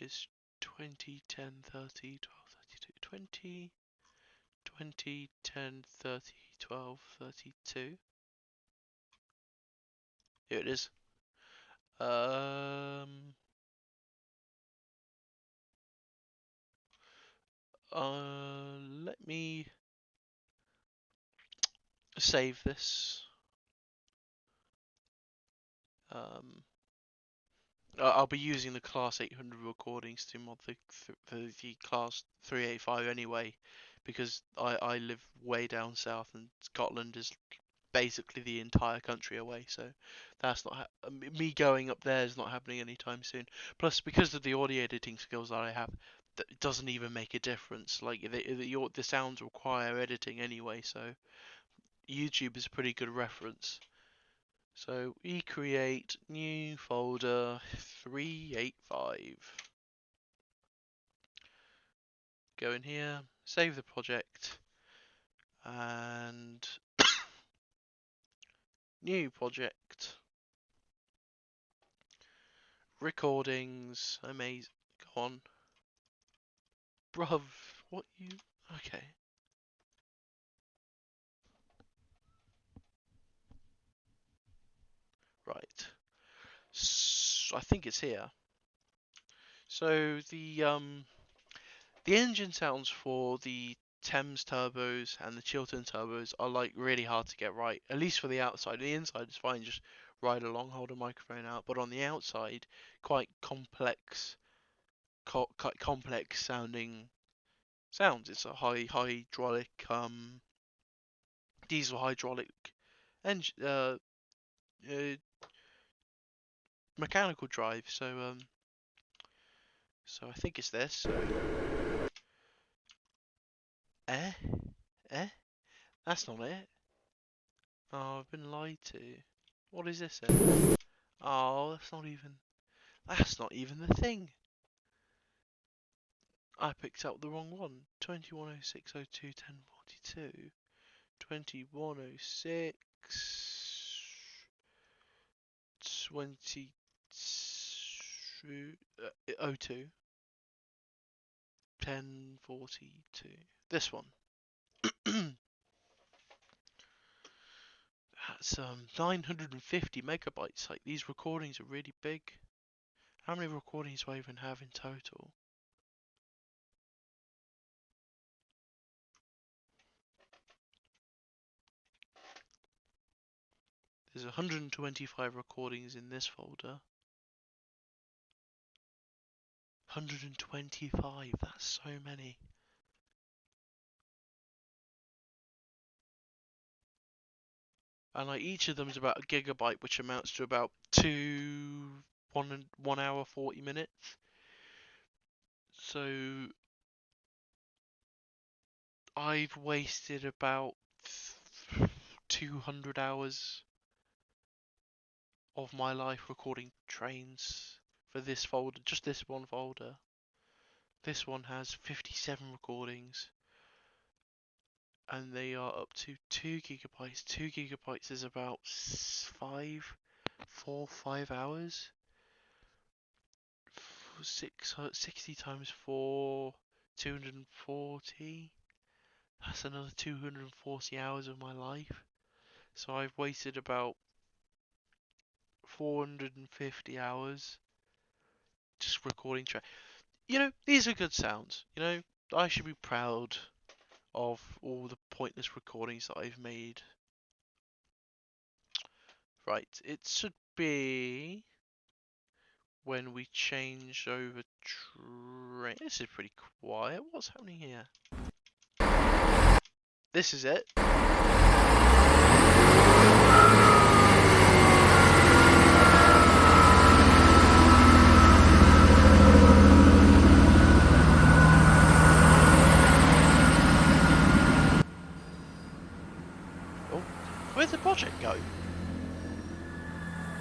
Is 20, 10, 30, 12, 32, 20, 20, 10, 30, 12, 32. Here it is. Let me save this. I'll be using the Class 800 recordings to mod the Class 385 anyway, because I live way down south and Scotland is basically the entire country away, so that's not me going up there is not happening anytime soon. Plus, because of the audio editing skills that I have, it doesn't even make a difference. Like the sounds require editing anyway, so YouTube is a pretty good reference. So we create new folder 385. Go in here, save the project, and new project. Recordings, amazing. Go on. Bruv, what you. Okay. Right. So, I think it's here. So the engine sounds for the Thames turbos and the Chiltern turbos are like really hard to get right, at least for the outside. The inside is fine, just ride along, hold a microphone out. But on the outside, quite complex, complex sounding sounds. It's a hydraulic, diesel hydraulic engine, mechanical drive. So I think it's this. So, eh, eh, that's not it. Oh, I've been lied to. What is this then? Oh, that's not even the thing. I picked up the wrong one. 210602 1042. 2106 02 1042. This one. That's 950 megabytes. Like these recordings are really big. How many recordings do I even have in total? There's 125 recordings in this folder. 125, that's so many. and like each of them is about a gigabyte, which amounts to about 1 hour 40 minutes. So I've wasted about 200 hours of my life recording trains for this folder, just this one folder. This one has 57 recordings, and they are up to 2 gigabytes. 2 gigabytes is about 5 hours. 60 times 4, 240. That's another 240 hours of my life. So I've wasted about 450 hours just recording track. You know, these are good sounds. You know, I should be proud of all the pointless recordings that I've made. Right, it should be when we change over train. This is pretty quiet. What's happening here? This is it. Oh, where'd the project go?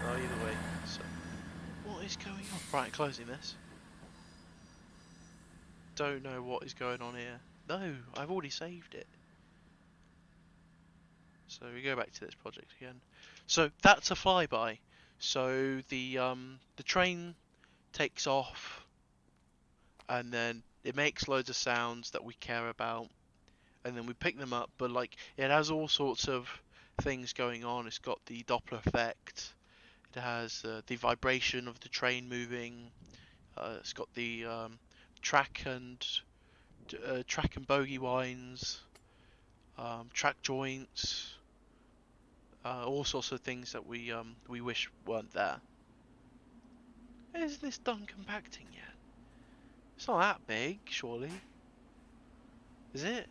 Oh, either way. So, what is going on? Right, closing this. Don't know what is going on here. No, I've already saved it. So we go back to this project again. So that's a flyby. So the train takes off, and then it makes loads of sounds that we care about, and then we pick them up. But like it has all sorts of things going on. It's got the Doppler effect. It has the vibration of the train moving. It's got the track and bogey winds, track joints. All sorts of things that we wish weren't there. Is this done compacting yet? It's not that big, surely. Is it?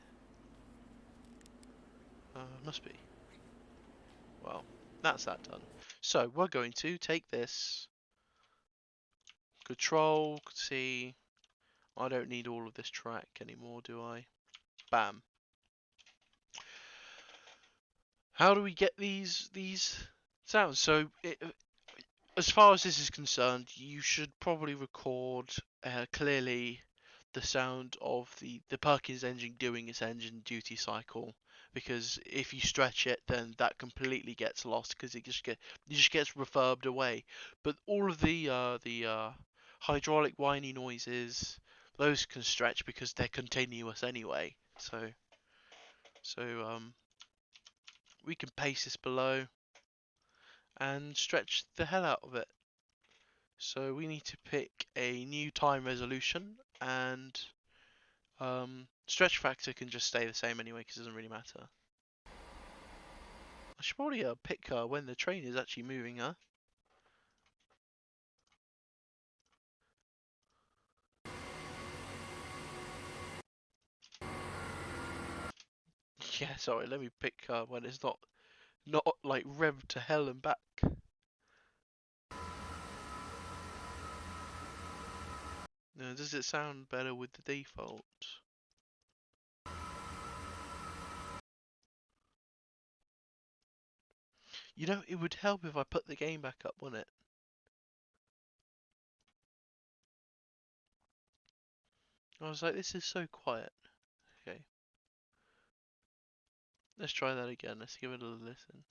Must be. Well, that's that done. So we're going to take this. Control C. I don't need all of this track anymore, do I? Bam. How do we get these sounds? So as far as this is concerned, you should probably record clearly the sound of the Perkins engine doing its engine duty cycle, because if you stretch it, then that completely gets lost because it just gets reverbed away. But all of the hydraulic whiny noises, those can stretch because they're continuous anyway. So we can paste this below and stretch the hell out of it. So we need to pick a new time resolution, and stretch factor can just stay the same anyway because it doesn't really matter. I should probably pick when the train is actually moving, huh? Yeah, sorry, let me pick when it's not like rev to hell and back. Now, does it sound better with the default? You know, it would help if I put the game back up, wouldn't it? I was like, this is so quiet. Okay. Let's try that again. Let's give it a listen.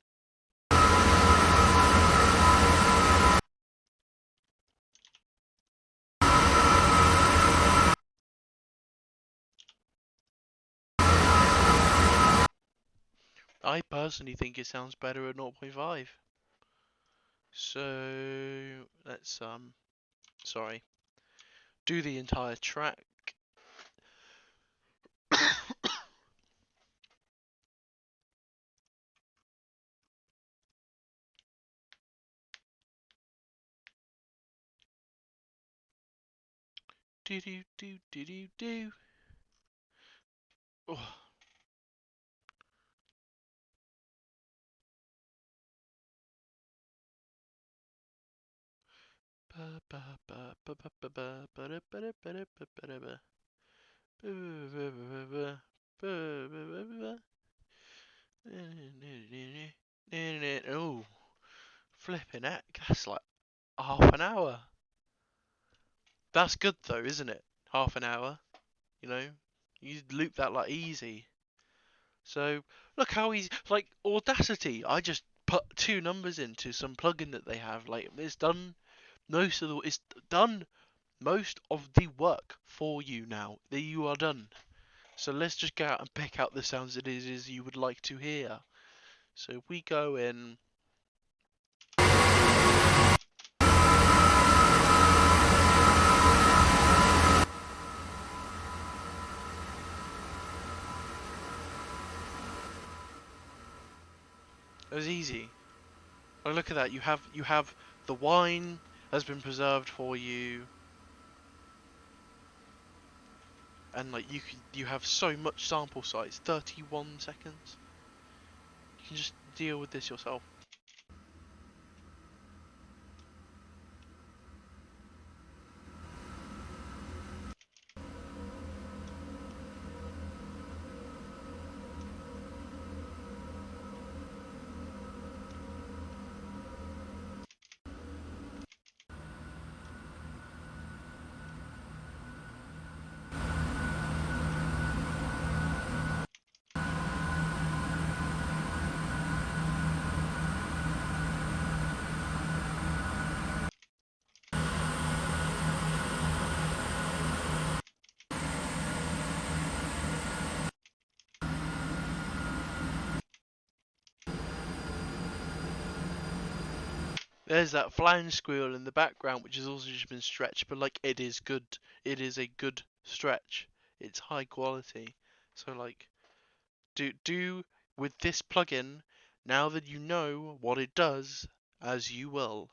I personally think it sounds better at 0.5. So let's sorry, do the entire track. Do do do do do do. Oh. Oh, flipping heck, that's like half an hour. That's good though, isn't it? Half an hour, you know? You loop that like easy. So, look how easy, like Audacity, I just put two numbers into some plugin that they have, like it's done it's done most of the work for you now. That you are done. So let's just go out and pick out the sounds that it is you would like to hear. So if we go in. It was easy. Oh, look at that. You have the wine has been preserved for you, and like you have so much sample size, 31 seconds. You can just deal with this yourself. There's that flange squeal in the background, which has also just been stretched, but like it is good. It is a good stretch. It's high quality. So like, do with this plugin, now that you know what it does, as you will.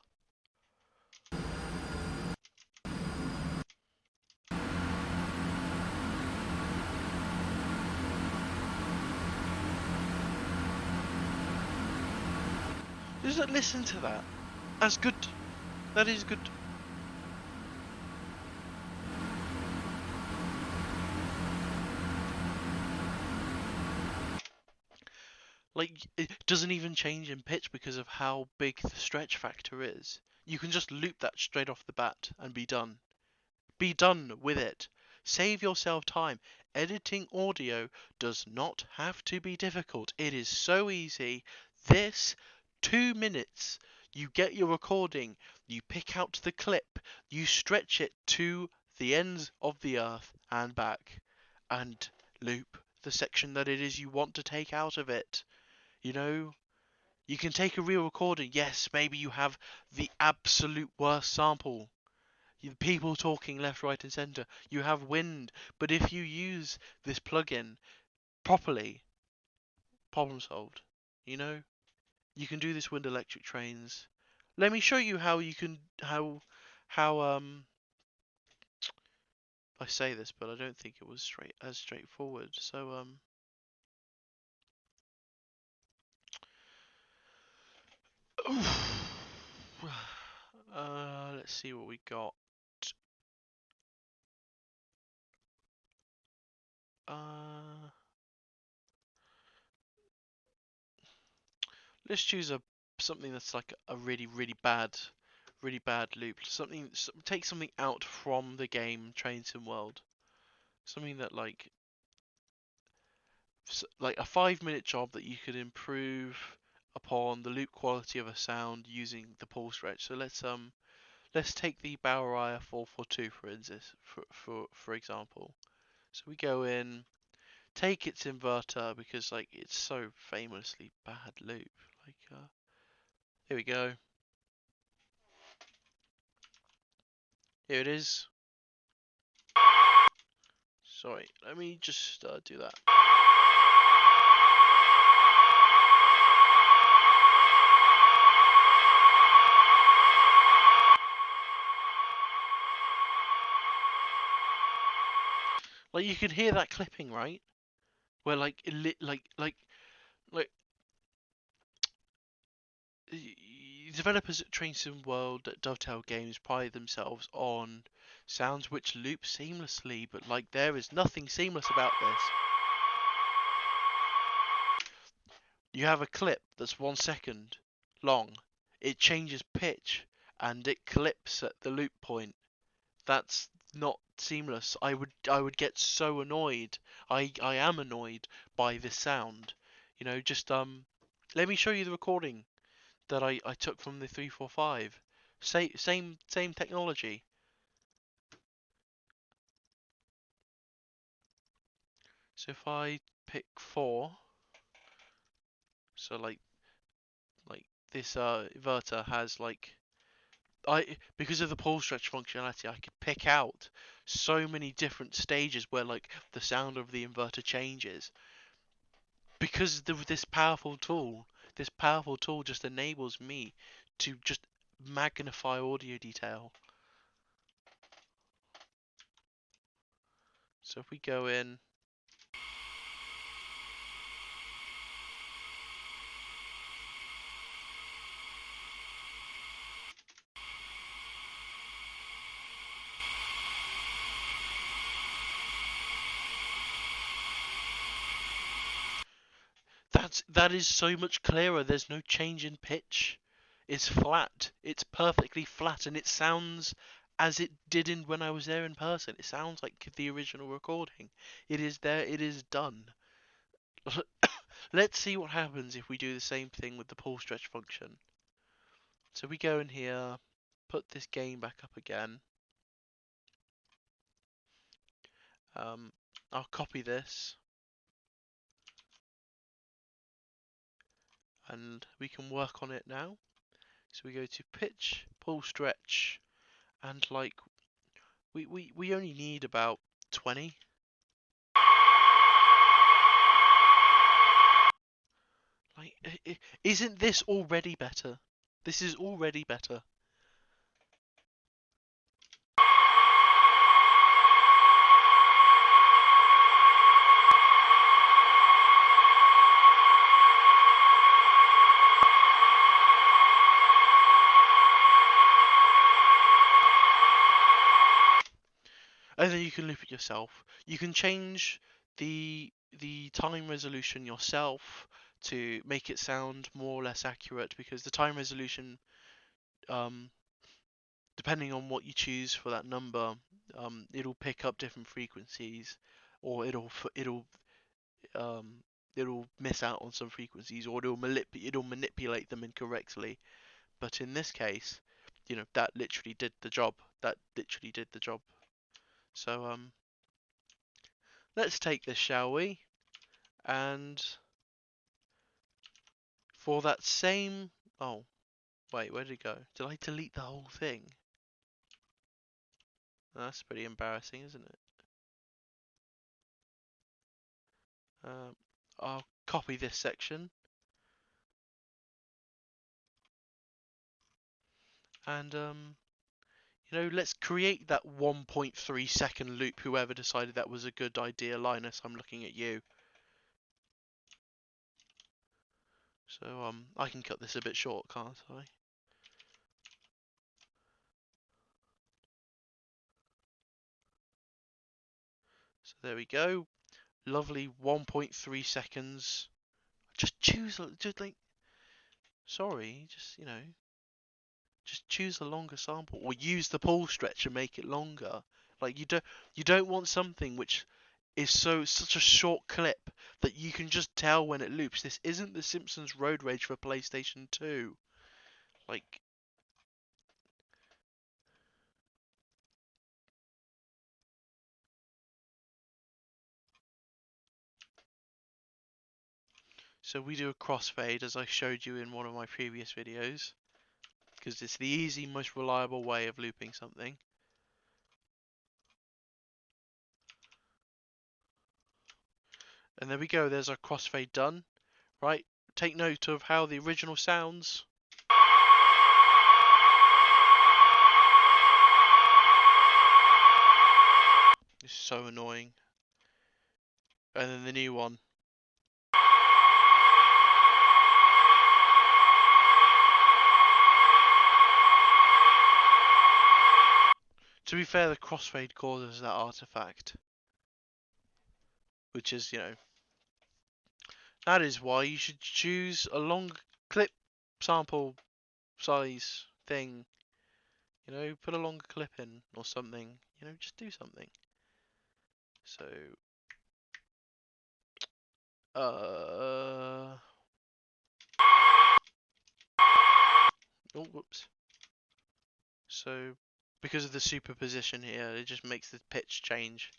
Just listen to that. That's good. That is good. Like, it doesn't even change in pitch because of how big the stretch factor is. You can just loop that straight off the bat and be done. Be done with it. Save yourself time. Editing audio does not have to be difficult. It is so easy. This 2 minutes, you get your recording, you pick out the clip, you stretch it to the ends of the earth and back, and loop the section that it is you want to take out of it. You know, you can take a real recording. Yes, maybe you have the absolute worst sample. People talking left, right, and center. You have wind. But if you use this plugin properly, problem solved. You know, you can do this with electric trains. Let me show you how you can how I say this, but I don't think it was straightforward. So let's see what we got. Let's choose something that's like a really bad loop. Take something out from the game Train Sim World. Something that like a 5-minute job that you could improve upon the loop quality of a sound using the Paulstretch. So let's take the Boweria 442 for example. So we go in, take its inverter because like it's so famously bad loop. Like here we go. Here it is. Sorry, let me just do that. Like you can hear that clipping, right? Where like it like developers at Trainsim World at Dovetail Games pride themselves on sounds which loop seamlessly, but like there is nothing seamless about this. You have a clip that's 1 second long. It changes pitch and it clips at the loop point. That's not seamless. I would get so annoyed. I am annoyed by this sound. You know, just let me show you the recording that I took from the 345. Same technology. So if I pick 4, so like this inverter has like because of the Paulstretch functionality, I could pick out so many different stages where like the sound of the inverter changes. Because this powerful tool just enables me to just magnify audio detail. So if we go in, that is so much clearer. There's no change in pitch. It's flat. It's perfectly flat, and it sounds as it did when I was there in person. It sounds like the original recording. It is there. It is done. Let's see what happens if we do the same thing with the Paulstretch function. So we go in here, put this gain back up again. I'll copy this, and we can work on it now. So we go to pitch, Paulstretch, and like we only need about 20. Like, isn't this already better? This is already better. And then you can loop it yourself. You can change the time resolution yourself to make it sound more or less accurate, because the time resolution, depending on what you choose for that number, it'll pick up different frequencies, or um, it'll miss out on some frequencies, or it'll manipulate them incorrectly. But in this case, you know, that literally did the job. That literally did the job. So let's take this, shall we? And for that same... Oh, wait, where did it go? Did I delete the whole thing? That's pretty embarrassing, isn't it? I'll copy this section. And, you know, let's create that 1.3 second loop. Whoever decided that was a good idea, Linus, I'm looking at you. So, I can cut this a bit short, can't I? So there we go. Lovely 1.3 seconds. Just choose, just like, sorry, just, you know, just choose a longer sample, or use the Paulstretch and make it longer. Like, you don't want something which is such a short clip that you can just tell when it loops. This isn't the Simpsons Road Rage for PlayStation 2. Like, so we do a crossfade, as I showed you in one of my previous videos, because it's the easy, most reliable way of looping something. And there we go, there's our crossfade done. Right, take note of how the original sounds. It's so annoying. And then the new one. To be fair, the crossfade causes that artifact, which is, that is why you should choose a long clip sample size thing. Put a longer clip in or something. Just do something. So, oh, whoops. So, because of the superposition here, it just makes the pitch change.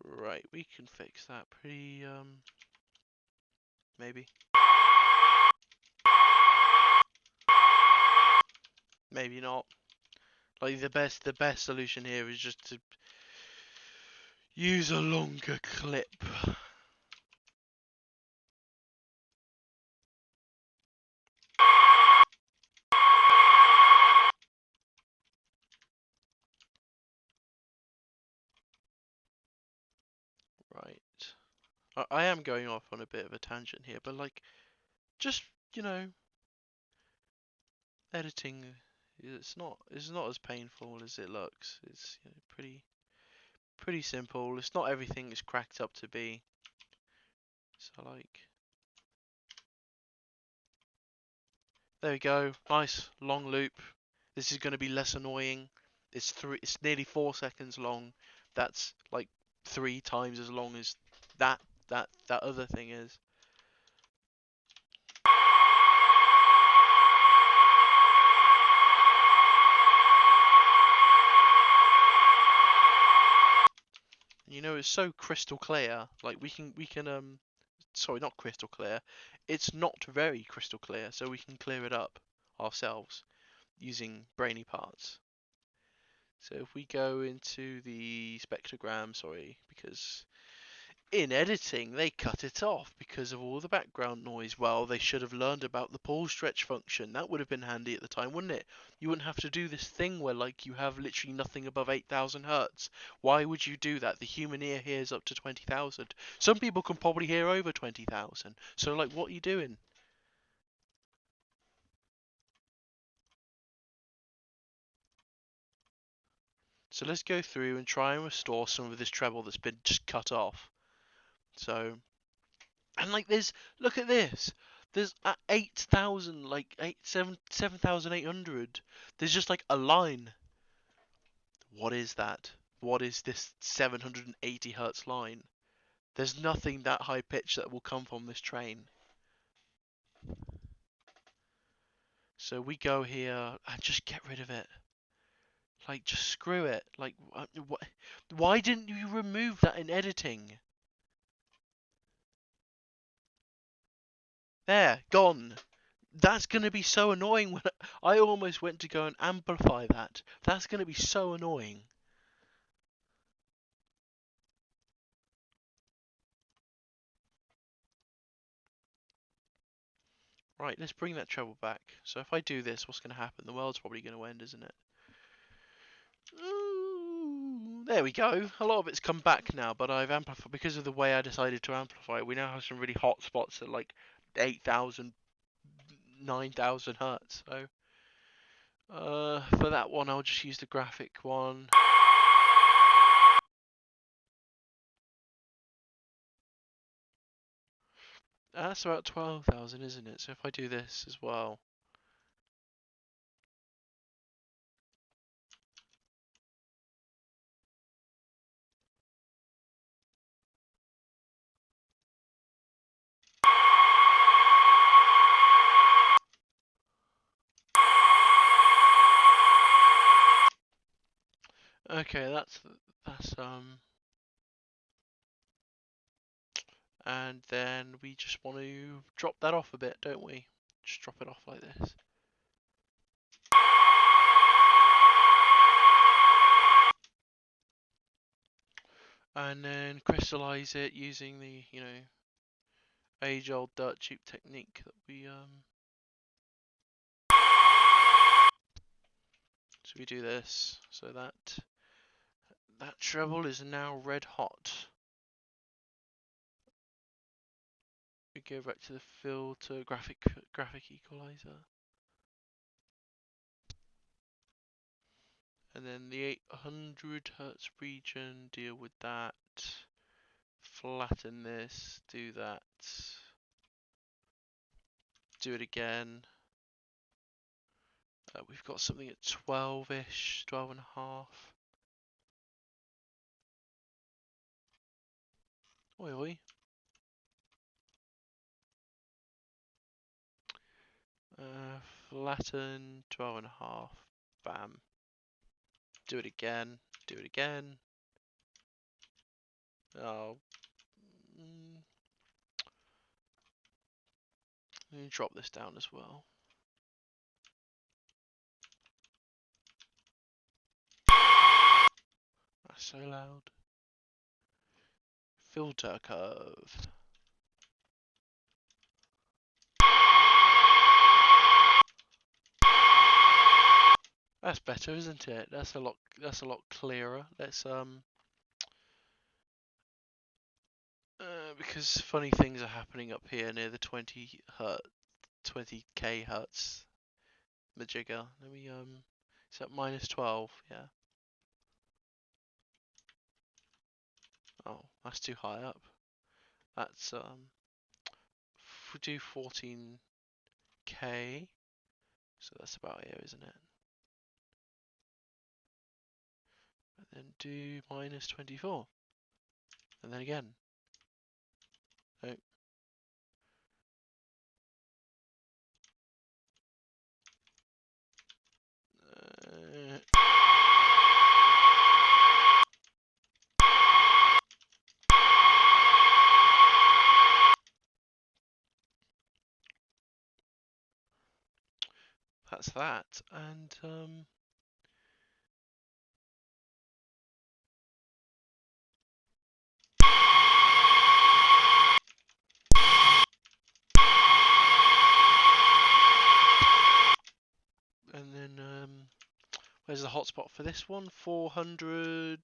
Right, we can fix that pretty, maybe. Maybe not. Like, the best solution here is just to use a longer clip. Right. I am going off on a bit of a tangent here, but like, just, editing, it's not as painful as it looks. It's pretty simple. It's not everything it's cracked up to be. So like, there we go. Nice long loop. This is going to be less annoying. It's nearly 4 seconds long. That's like 3 times as long as that other thing is. It's so crystal clear. Like we can sorry, not crystal clear. It's not very crystal clear, so we can clear it up ourselves using brainy parts. So if we go into the spectrogram, sorry, because in editing they cut it off because of all the background noise. Well, they should have learned about the Paulstretch function. That would have been handy at the time, wouldn't it? You wouldn't have to do this thing where like you have literally nothing above 8,000 hertz. Why would you do that? The human ear hears up to 20,000. Some people can probably hear over 20,000. So like, what are you doing? So let's go through and try and restore some of this treble that's been just cut off. So, and like look at this. There's at 8,000, like 7,800. There's just like a line. What is that? What is this 780 hertz line? There's nothing that high pitch that will come from this train. So we go here and just get rid of it. Like, just screw it. Like, why didn't you remove that in editing? There, gone. That's going to be so annoying when I almost went to go and amplify that. That's going to be so annoying. Right, let's bring that treble back. So if I do this, what's going to happen? The world's probably going to end, isn't it? Ooh, there we go. A lot of it's come back now, but I've amplified because of the way I decided to amplify it. We now have some really hot spots at like 8,000, 9,000 hertz. So for that one, I'll just use the graphic one. That's about 12,000, isn't it? So if I do this as well. Okay, that's and then we just want to drop that off a bit, don't we? Just drop it off like this. And then crystallize it using the, age-old dirt tube technique that we So we do this, so that treble is now red hot. We go back to the filter, graphic equalizer. And then the 800 Hertz region, deal with that. Flatten this, do that. Do it again. We've got something at 12-ish, 12 and a half. Oi, oi. Flatten, 12 and a half. Bam. Do it again. Do it again. Oh. Let me drop this down as well. That's so loud. Filter curve. That's better, isn't it? That's a lot clearer. Let's because funny things are happening up here near the 20k hertz majigger. Let me it's at -12, yeah. Oh, that's too high up. That's if we do 14k, so that's about here, isn't it? And then do -24. And then again. Oh. That's that, and where's the hotspot for this one? 400,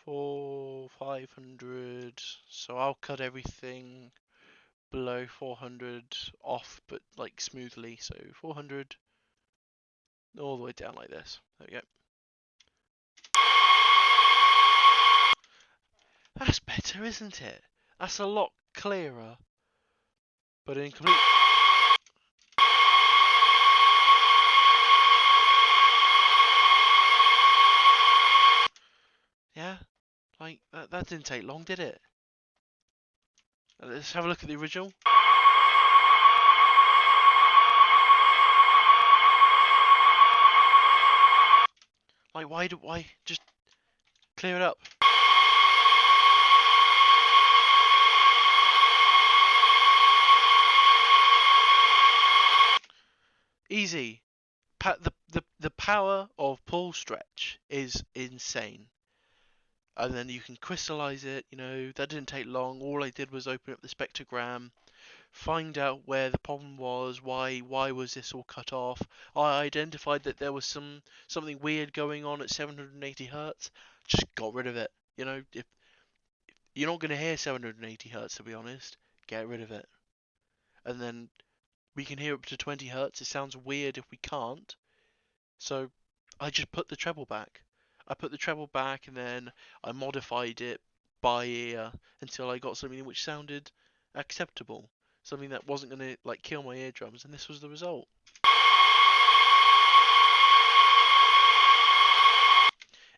500. So I'll cut everything below 400 off, but like smoothly. So 400 all the way down like this. There we go. That's better, isn't it? That's a lot clearer. But in complete... Yeah, like, that didn't take long, did it? Let's have a look at the original. Like, why just clear it up? Easy. The power of Paulstretch is insane. And then you can crystallize it, you know, that didn't take long. All I did was open up the spectrogram, find out where the problem was, why was this all cut off. I identified that there was something weird going on at 780 hertz. Just got rid of it. You know, if you're not going to hear 780 hertz, to be honest, get rid of it. And then we can hear up to 20 hertz. It sounds weird if we can't. So I just put the treble back. I put the treble back and then I modified it by ear until I got something which sounded acceptable. Something that wasn't going to like kill my eardrums, and this was the result.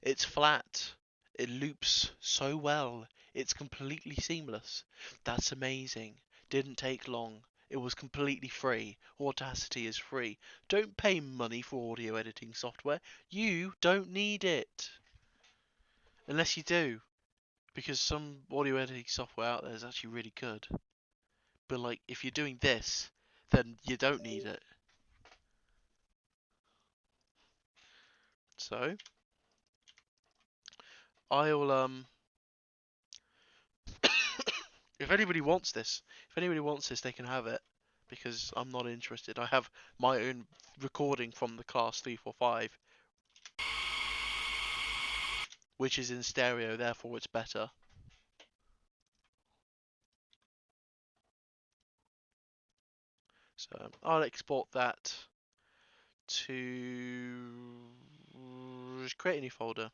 It's flat. It loops so well. It's completely seamless. That's amazing. Didn't take long. It was completely free. Audacity is free. Don't pay money for audio editing software. You don't need it. Unless you do. Because some audio editing software out there is actually really good. But like, if you're doing this, then you don't need it. So, I'll if anybody wants this, they can have it. Because I'm not interested. I have my own recording from the Class 345, which is in stereo, therefore it's better. So I'll export that to just create a new folder.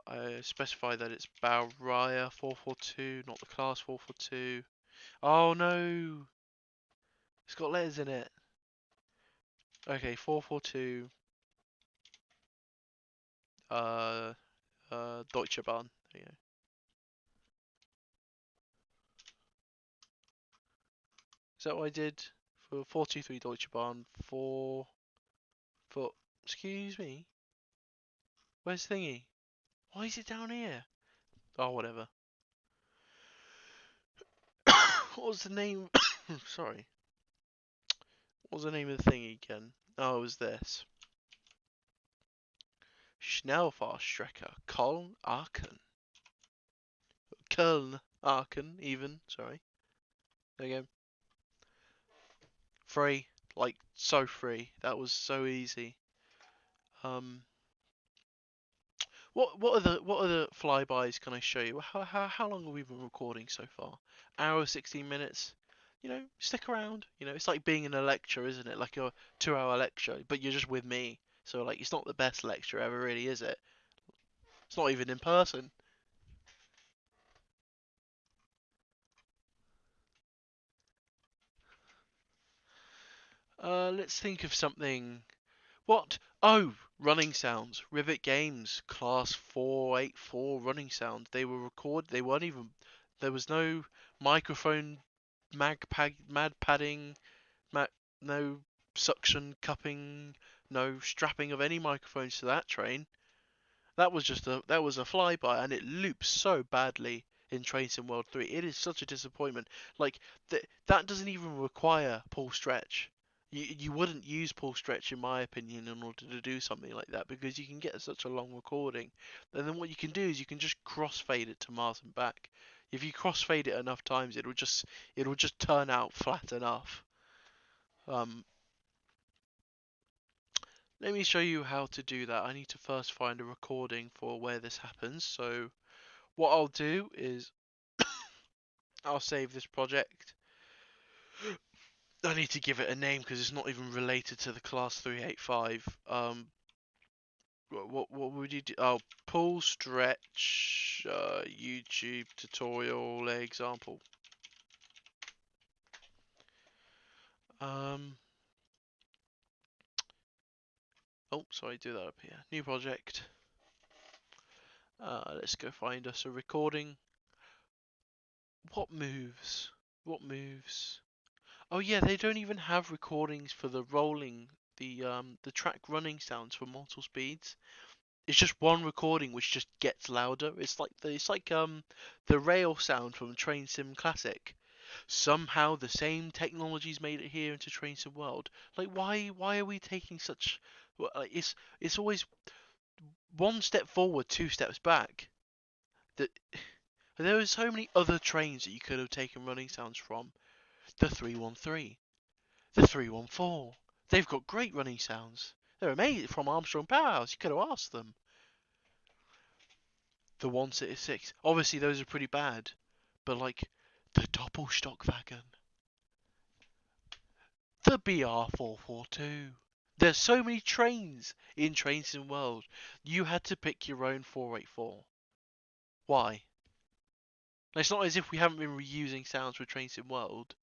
I specify that it's Bauraya 442, not the class 442. Oh no! It's got letters in it. Okay, 442. Deutsche Bahn. There you go. Is that what I did for 423 Deutsche Bahn? Excuse me. Where's thingy? Why is it down here? Oh, whatever. What was the name? Sorry. What was the name of the thing again? Oh, it was this. Schnellfahrstrecke Köln Aachen. Köln Aachen, even. Sorry. There you go. Free. Like, so free. That was so easy. What other flybys can I show you? How long have we been recording so far? Hour 16 minutes. You know, stick around. You know, it's like being in a lecture, isn't it? Like a 2 hour lecture, but you're just with me. So like, it's not the best lecture ever, really, is it? It's not even in person. Let's think of something. What? Oh, running sounds. Rivet Games, class 484 running sounds. They were recorded. They weren't even. There was no microphone, mad padding, no suction cupping, no strapping of any microphones to that train. That was a flyby, and it loops so badly in Train Sim World 3. It is such a disappointment. Like that doesn't even require Paulstretch. You wouldn't use Paulstretch in my opinion in order to do something like that because you can get such a long recording. And then what you can do is you can just crossfade it to Mars and back. If you crossfade it enough times, it'll just turn out flat enough. Let me show you how to do that. I need to first find a recording for where this happens. So what I'll do is I'll save this project. I need to give it a name because it's not even related to the class 385. What would you do? Oh, Paulstretch YouTube tutorial example. Oh, sorry, do that up here. New project. Let's go find us a recording. What moves? What moves? Oh yeah, they don't even have recordings for the rolling, the track running sounds for Mortal Speeds. It's just one recording which just gets louder. The rail sound from Train Sim Classic. Somehow the same technology's made it here into Train Sim World. Like why are we taking such? It's always one step forward, two steps back. That there are so many other trains that you could have taken running sounds from. The 313. The 314. They've got great running sounds. They're amazing from Armstrong Powerhouse. You could have asked them. The 166. Obviously, those are pretty bad. But, like, the Doppelstockwagen. The BR442. There's so many trains in Train Sim World. You had to pick your own 484. Why? It's not as if we haven't been reusing sounds for Train Sim World.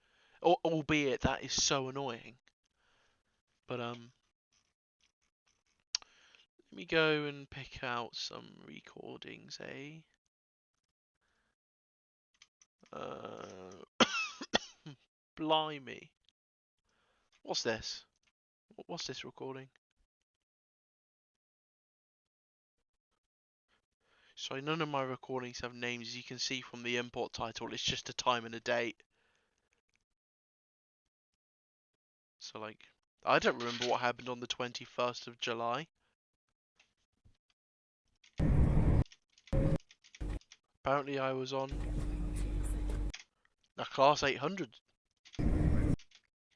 Albeit that is so annoying. But, let me go and pick out some recordings, eh? Blimey. What's this? What's this recording? So none of my recordings have names, as you can see from the import title. It's just a time and a date. So like, I don't remember what happened on the 21st of July. Apparently I was on a class 800.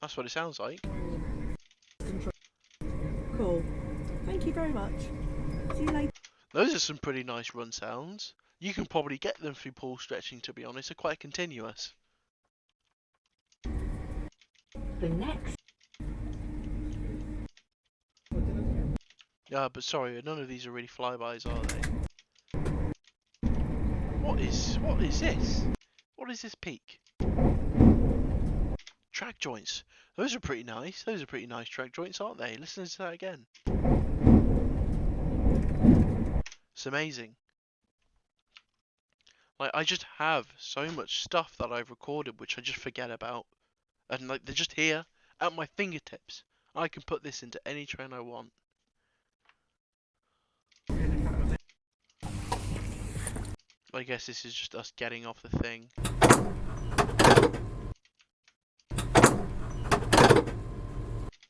That's what it sounds like. Cool. Thank you very much. See you later. Those are some pretty nice run sounds. You can probably get them through Paulstretching, to be honest. They're quite continuous. The next. Yeah, but sorry, none of these are really flybys, are they? What is this? What is this peak? Track joints. Those are pretty nice. Those are pretty nice track joints, aren't they? Listen to that again. It's amazing. Like, I just have so much stuff that I've recorded which I just forget about. And like, they're just here at my fingertips. I can put this into any train I want. I guess this is just us getting off the thing.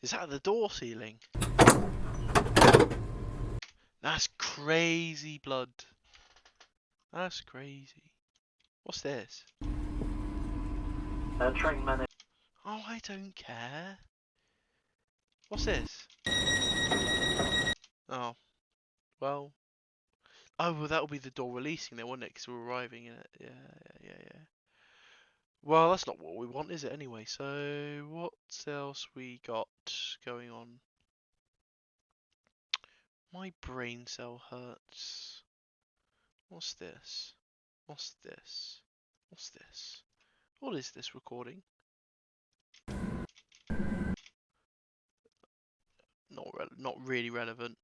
Is that the door ceiling? That's crazy, blood. That's crazy. What's this? Train manager. Oh, I don't care. What's this? Oh, well. Oh, well, that'll be the door releasing then, won't it? Because we're arriving in it. Yeah. Well, that's not what we want, is it, anyway? So, what else we got going on? My brain cell hurts. What's this? What's this? What's this? What is this recording? Not really relevant.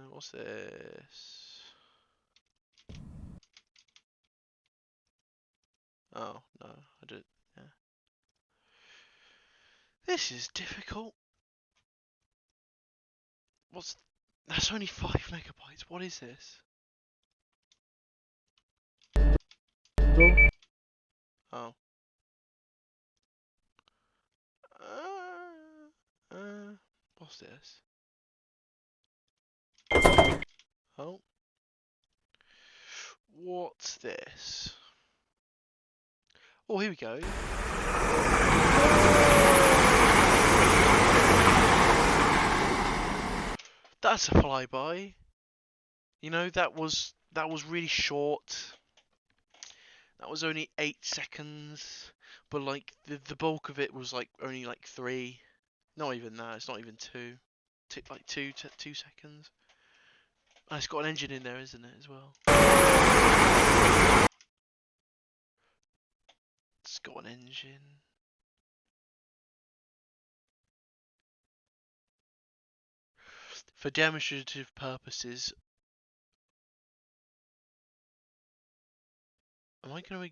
What's this? Oh, no, I did. Yeah. This is difficult. That's only 5 megabytes. What is this? Oh. What's this? Oh. What's this? Oh, here we go. That's a flyby. You know, that was really short. That was only 8 seconds, but like the bulk of it was like only like 3. Not even that. It's not even 2. Like 2 seconds. Oh, it's got an engine in there, isn't it, as well? It's got an engine. For demonstrative purposes, am I going to...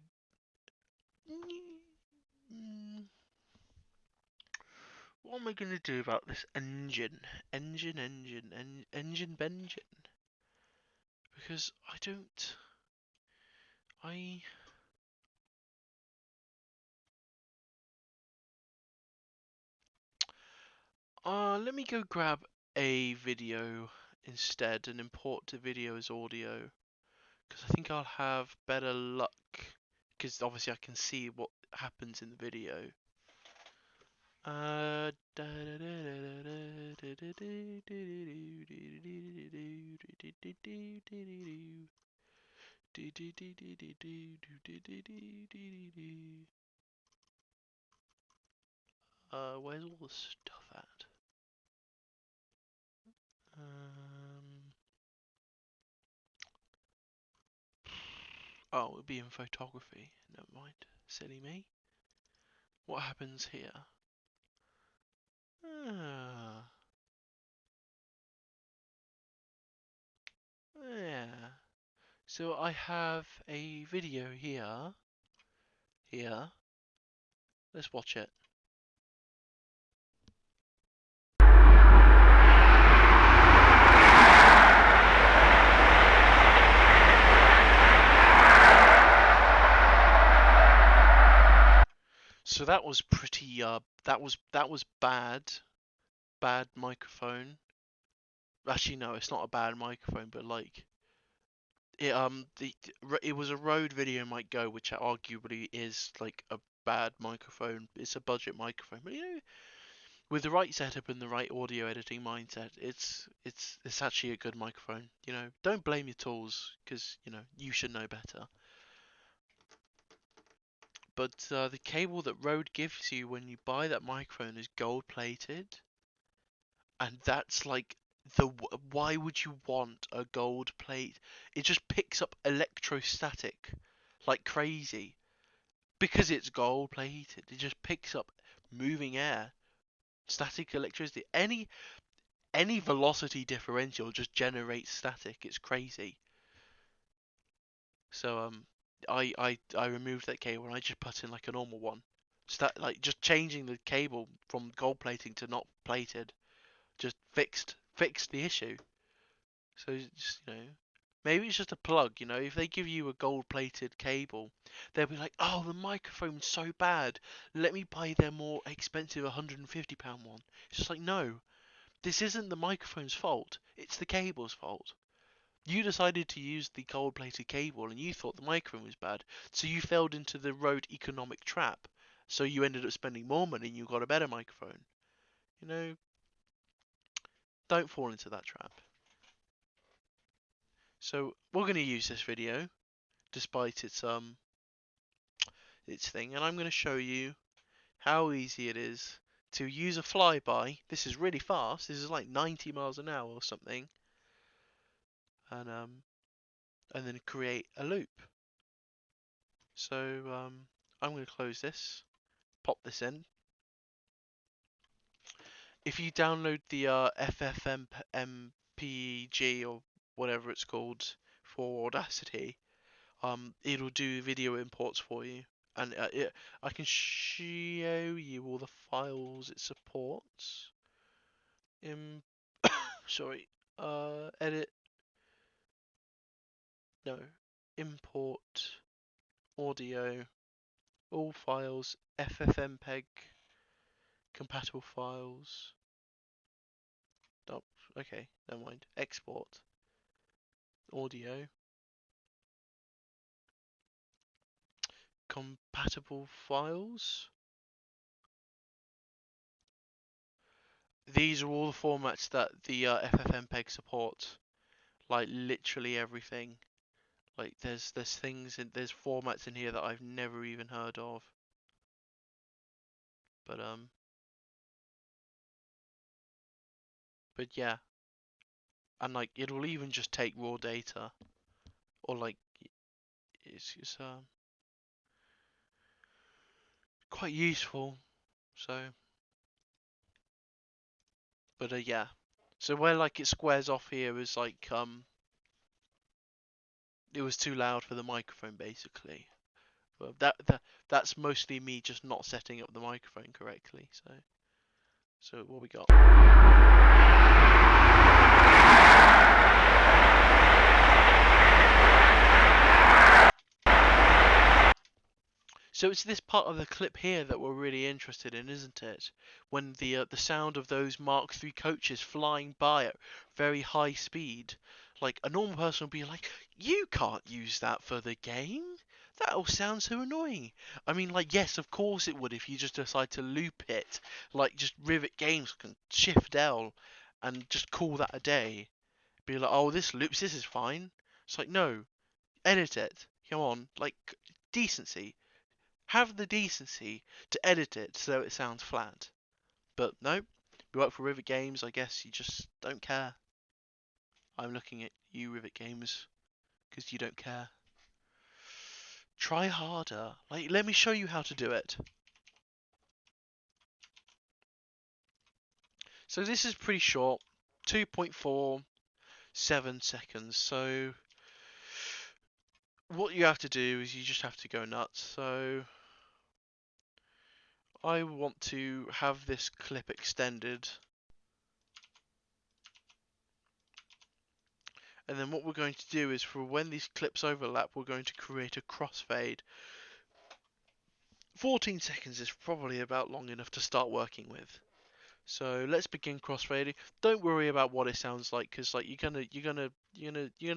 What am I going to do about this engine? Engine Benjin? Because I don't... Let me go grab a video instead and import the video as audio. Because I think I'll have better luck. Because obviously I can see what happens in the video. Where's all the stuff at? Oh, it'll be in photography. Never mind. Silly me. What happens here? Yeah. So I have a video here. Let's watch it. So that was pretty that was bad microphone. Actually no, it's not a bad microphone, but like it was a Rode Video Mic Go, which arguably is like a bad microphone. It's a budget microphone, but you know, with the right setup and the right audio editing mindset, it's actually a good microphone. You know, don't blame your tools, because you know you should know better. But the cable that Rode gives you when you buy that microphone is gold plated, and that's like why would you want a gold plate? It just picks up electrostatic like crazy because it's gold plated. It just picks up moving air, static electricity. Any velocity differential just generates static. It's crazy. So I removed that cable and I just put in like a normal one. Like just changing the cable from gold plating to not plated just fixed the issue. So just, maybe it's just a plug. If they give you a gold plated cable, they'll be like, oh, the microphone's so bad. Let me buy their more expensive £150 one. It's just like, no, this isn't the microphone's fault. It's the cable's fault. You decided to use the gold-plated cable and you thought the microphone was bad, so you fell into the Rode economic trap. So you ended up spending more money and you got a better microphone. Don't fall into that trap. So we're going to use this video, despite its thing, and I'm going to show you how easy it is to use a flyby. This is really fast. This is like 90 miles an hour or something, and then create a loop. So I'm going to close this, pop this in. If you download the FFmpeg or whatever it's called for Audacity, it'll do video imports for you, and I can show you all the files it supports. Sorry, edit, no, import audio, all files, FFmpeg compatible files. Oh, okay, never mind. Export audio, compatible files. These are all the formats that the FFmpeg supports. Like literally everything. Like there's there's formats in here that I've never even heard of. But yeah, and like it'll even just take raw data, or like it's quite useful. So, but yeah. So where like it squares off here is like it was too loud for the microphone basically. Well, that's mostly me just not setting up the microphone correctly. So what we got? So it's this part of the clip here that we're really interested in, isn't it? When the sound of those Mark III coaches flying by at very high speed. Like a normal person would be like, "You can't use that for the game. That all sounds so annoying." I mean, like, yes, of course it would if you just decide to loop it. Like, just Rivet Games can Shift L and just call that a day. Be like, "Oh, this loops. This is fine." It's like, no, edit it. Come on, like decency. Have the decency to edit it so it sounds flat. But no, we work for Rivet Games. I guess you just don't care. I'm looking at you, Rivet Games, because you don't care. Try harder. Like, let me show you how to do it. So this is pretty short, 2.47 seconds. So what you have to do is you just have to go nuts. So I want to have this clip extended. And then what we're going to do is for when these clips overlap, we're going to create a crossfade. 14 seconds is probably about long enough to start working with. So let's begin crossfading. Don't worry about what it sounds like, because like you're gonna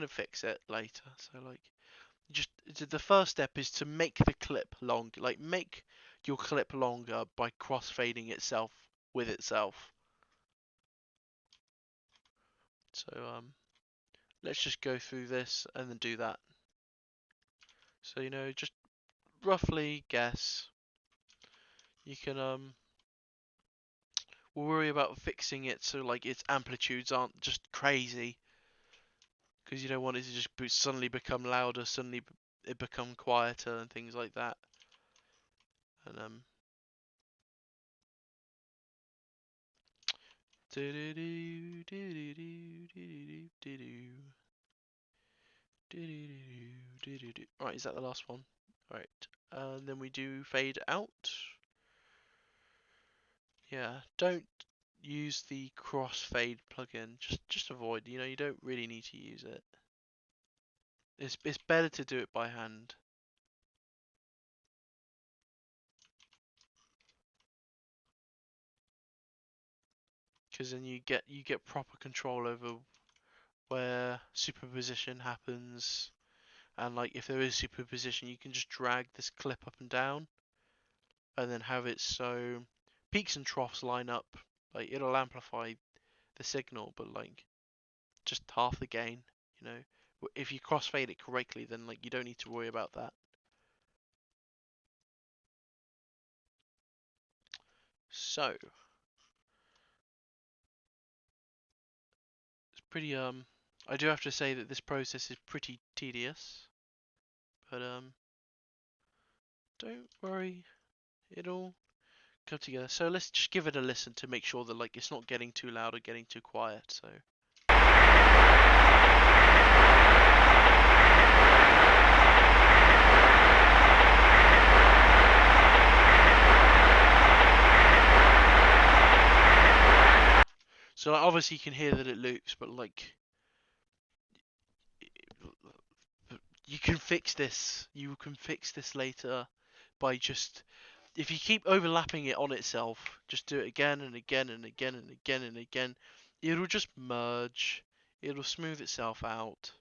fix it later. So like, just the first step is to make the clip long. Like make your clip longer by crossfading itself with itself. So let's just go through this and then do that. So just roughly guess. You can we'll worry about fixing it so like its amplitudes aren't just crazy, because you don't want it to just suddenly become louder, suddenly it become quieter and things like that. And right, is that the last one? Right, and then we do fade out. Yeah, don't use the crossfade plugin. Just avoid. You know, you don't really need to use it. It's better to do it by hand. Because then you get proper control over where superposition happens, and like if there is superposition, you can just drag this clip up and down, and then have it so peaks and troughs line up. Like it'll amplify the signal, but like just half the gain. You know, if you crossfade it correctly, then like you don't need to worry about that. So it's pretty I do have to say that this process is pretty tedious, but don't worry, it'll come together. So let's just give it a listen to make sure that like it's not getting too loud or getting too quiet. So like, obviously you can hear that it loops, but like you can fix this. You can fix this later by just if you keep overlapping it on itself, just do it again and again and again and again and again. It'll just merge. It'll smooth itself out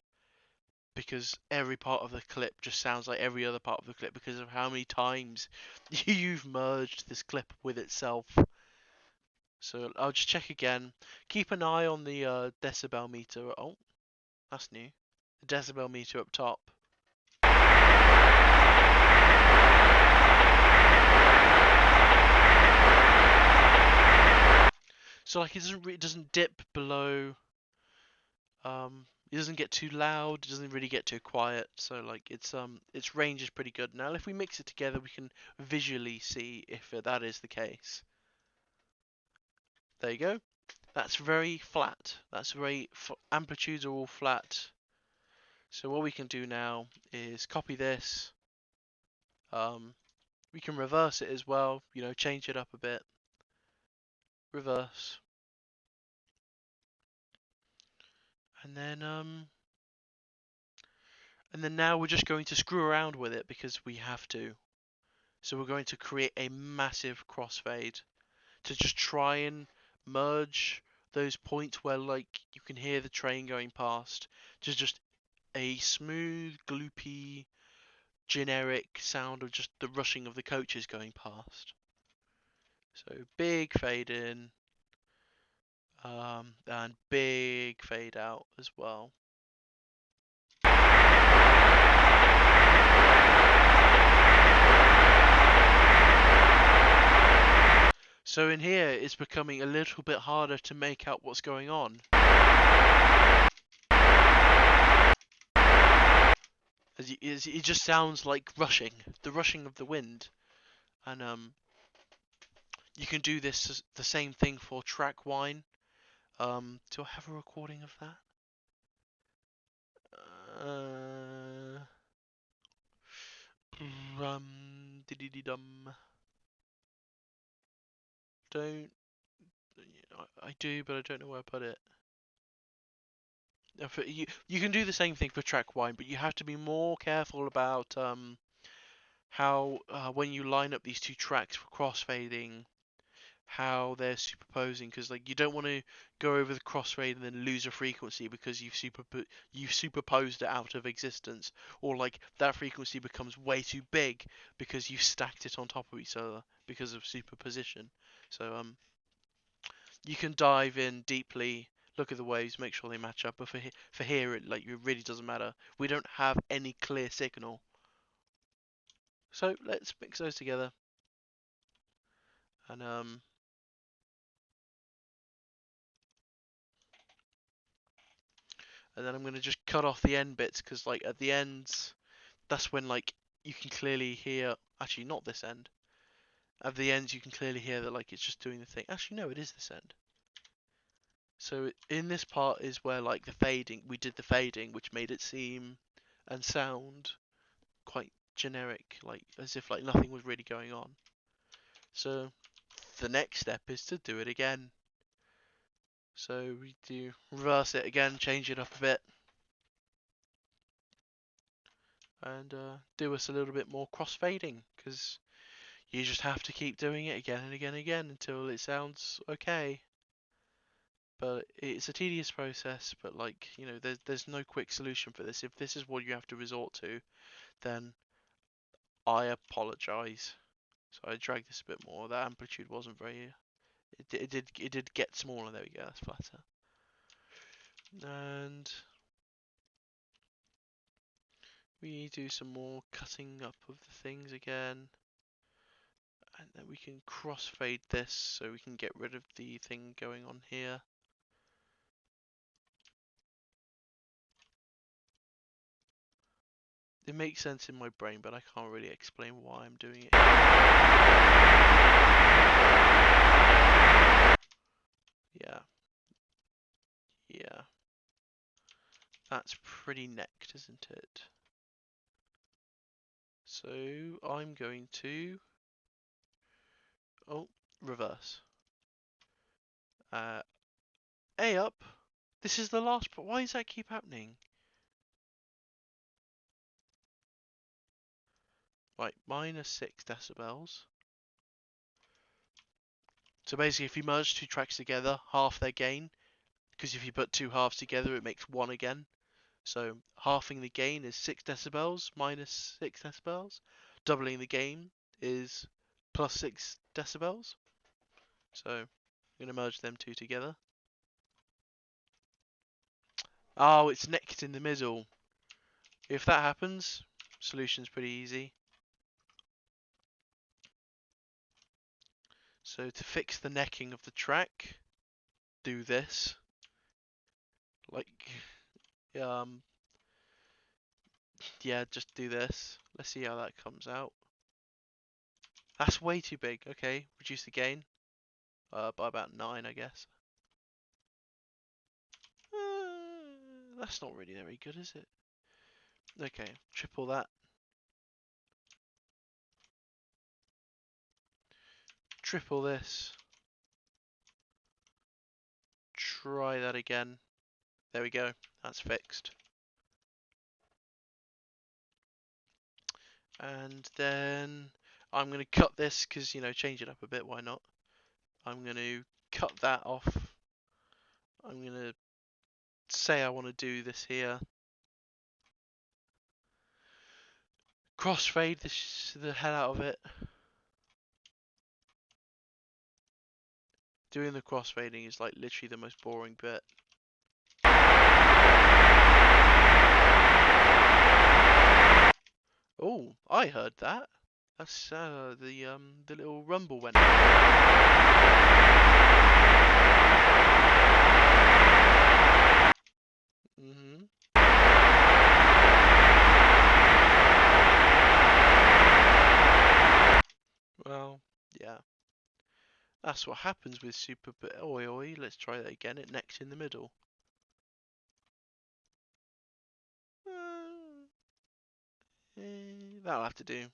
because every part of the clip just sounds like every other part of the clip because of how many times you've merged this clip with itself. So I'll just check again. Keep an eye on the decibel meter. Oh, that's new. The decibel meter up top. So like it doesn't dip below. It doesn't get too loud. It doesn't really get too quiet. So like its range is pretty good. Now if we mix it together, we can visually see if that is the case. There you go. That's very flat. That's very amplitudes are all flat. So what we can do now is copy this. We can reverse it as well. You know, change it up a bit. Reverse. And then now we're just going to screw around with it because we have to. So we're going to create a massive crossfade to just try and merge those points where like you can hear the train going past to just a smooth, gloopy, generic sound of just the rushing of the coaches going past. So big fade in, and big fade out as well. So in here, it's becoming a little bit harder to make out what's going on. It just sounds like rushing, the rushing of the wind. And you can do this the same thing for track wine. Do I have a recording of that? Diddy-dum. Don't. I do, but I don't know where I put it. You can do the same thing for track wine, but you have to be more careful about how when you line up these two tracks for crossfading, how they're superposing, because like you don't want to go over the crossfade and then lose a frequency because you've superposed it out of existence, or like that frequency becomes way too big because you've stacked it on top of each other because of superposition. So you can dive in deeply, look at the waves, make sure they match up. But for here, it really doesn't matter. We don't have any clear signal, So let's mix those together. And then I'm going to just cut off the end bits, because like at the ends, that's when like you can clearly hear, actually not this end. At the ends you can clearly hear that like it's just doing the thing. Actually no, it is this end. So in this part is where like the fading, we did the fading, which made it seem and sound quite generic, like as if like nothing was really going on. So the next step is to do it again. So we do reverse it again, change it up a bit, and do us a little bit more crossfading, because you just have to keep doing it again and again and again until it sounds okay. But it's a tedious process, but like, you know, there's no quick solution for this. If this is what you have to resort to, then I apologize. So I dragged this a bit more. That amplitude wasn't very. It did get smaller. There we go. That's flatter. And we do some more cutting up of the things again, and then we can crossfade this so we can get rid of the thing going on here. It makes sense in my brain, but I can't really explain why I'm doing it. Yeah. Yeah. That's pretty necked, isn't it? So I'm going to reverse. A up. This is the last, but why does that keep happening? Right, minus 6 decibels. So basically, if you merge two tracks together, half their gain. Because if you put two halves together, it makes one again. So halving the gain is 6 decibels minus 6 decibels. Doubling the gain is plus 6 decibels. So I'm going to merge them two together. Oh, it's necked in the middle. If that happens, solution's pretty easy. So to fix the necking of the track, do this. Like, yeah, just do this. Let's see how that comes out. That's way too big. Okay, reduce the gain by about 9, I guess. That's not really very good, is it? Okay, triple that. Triple this. Try that again. There we go. That's fixed. And then I'm going to cut this because, you know, change it up a bit. Why not? I'm going to cut that off. I'm going to say I want to do this here. Crossfade the hell out of it. Doing the crossfading is like literally the most boring bit. Oh, I heard that. That's the little rumble went. Mhm. Well, yeah. That's what happens with super. Oi oi. Let's try that again. It necks in the middle. That'll have to do.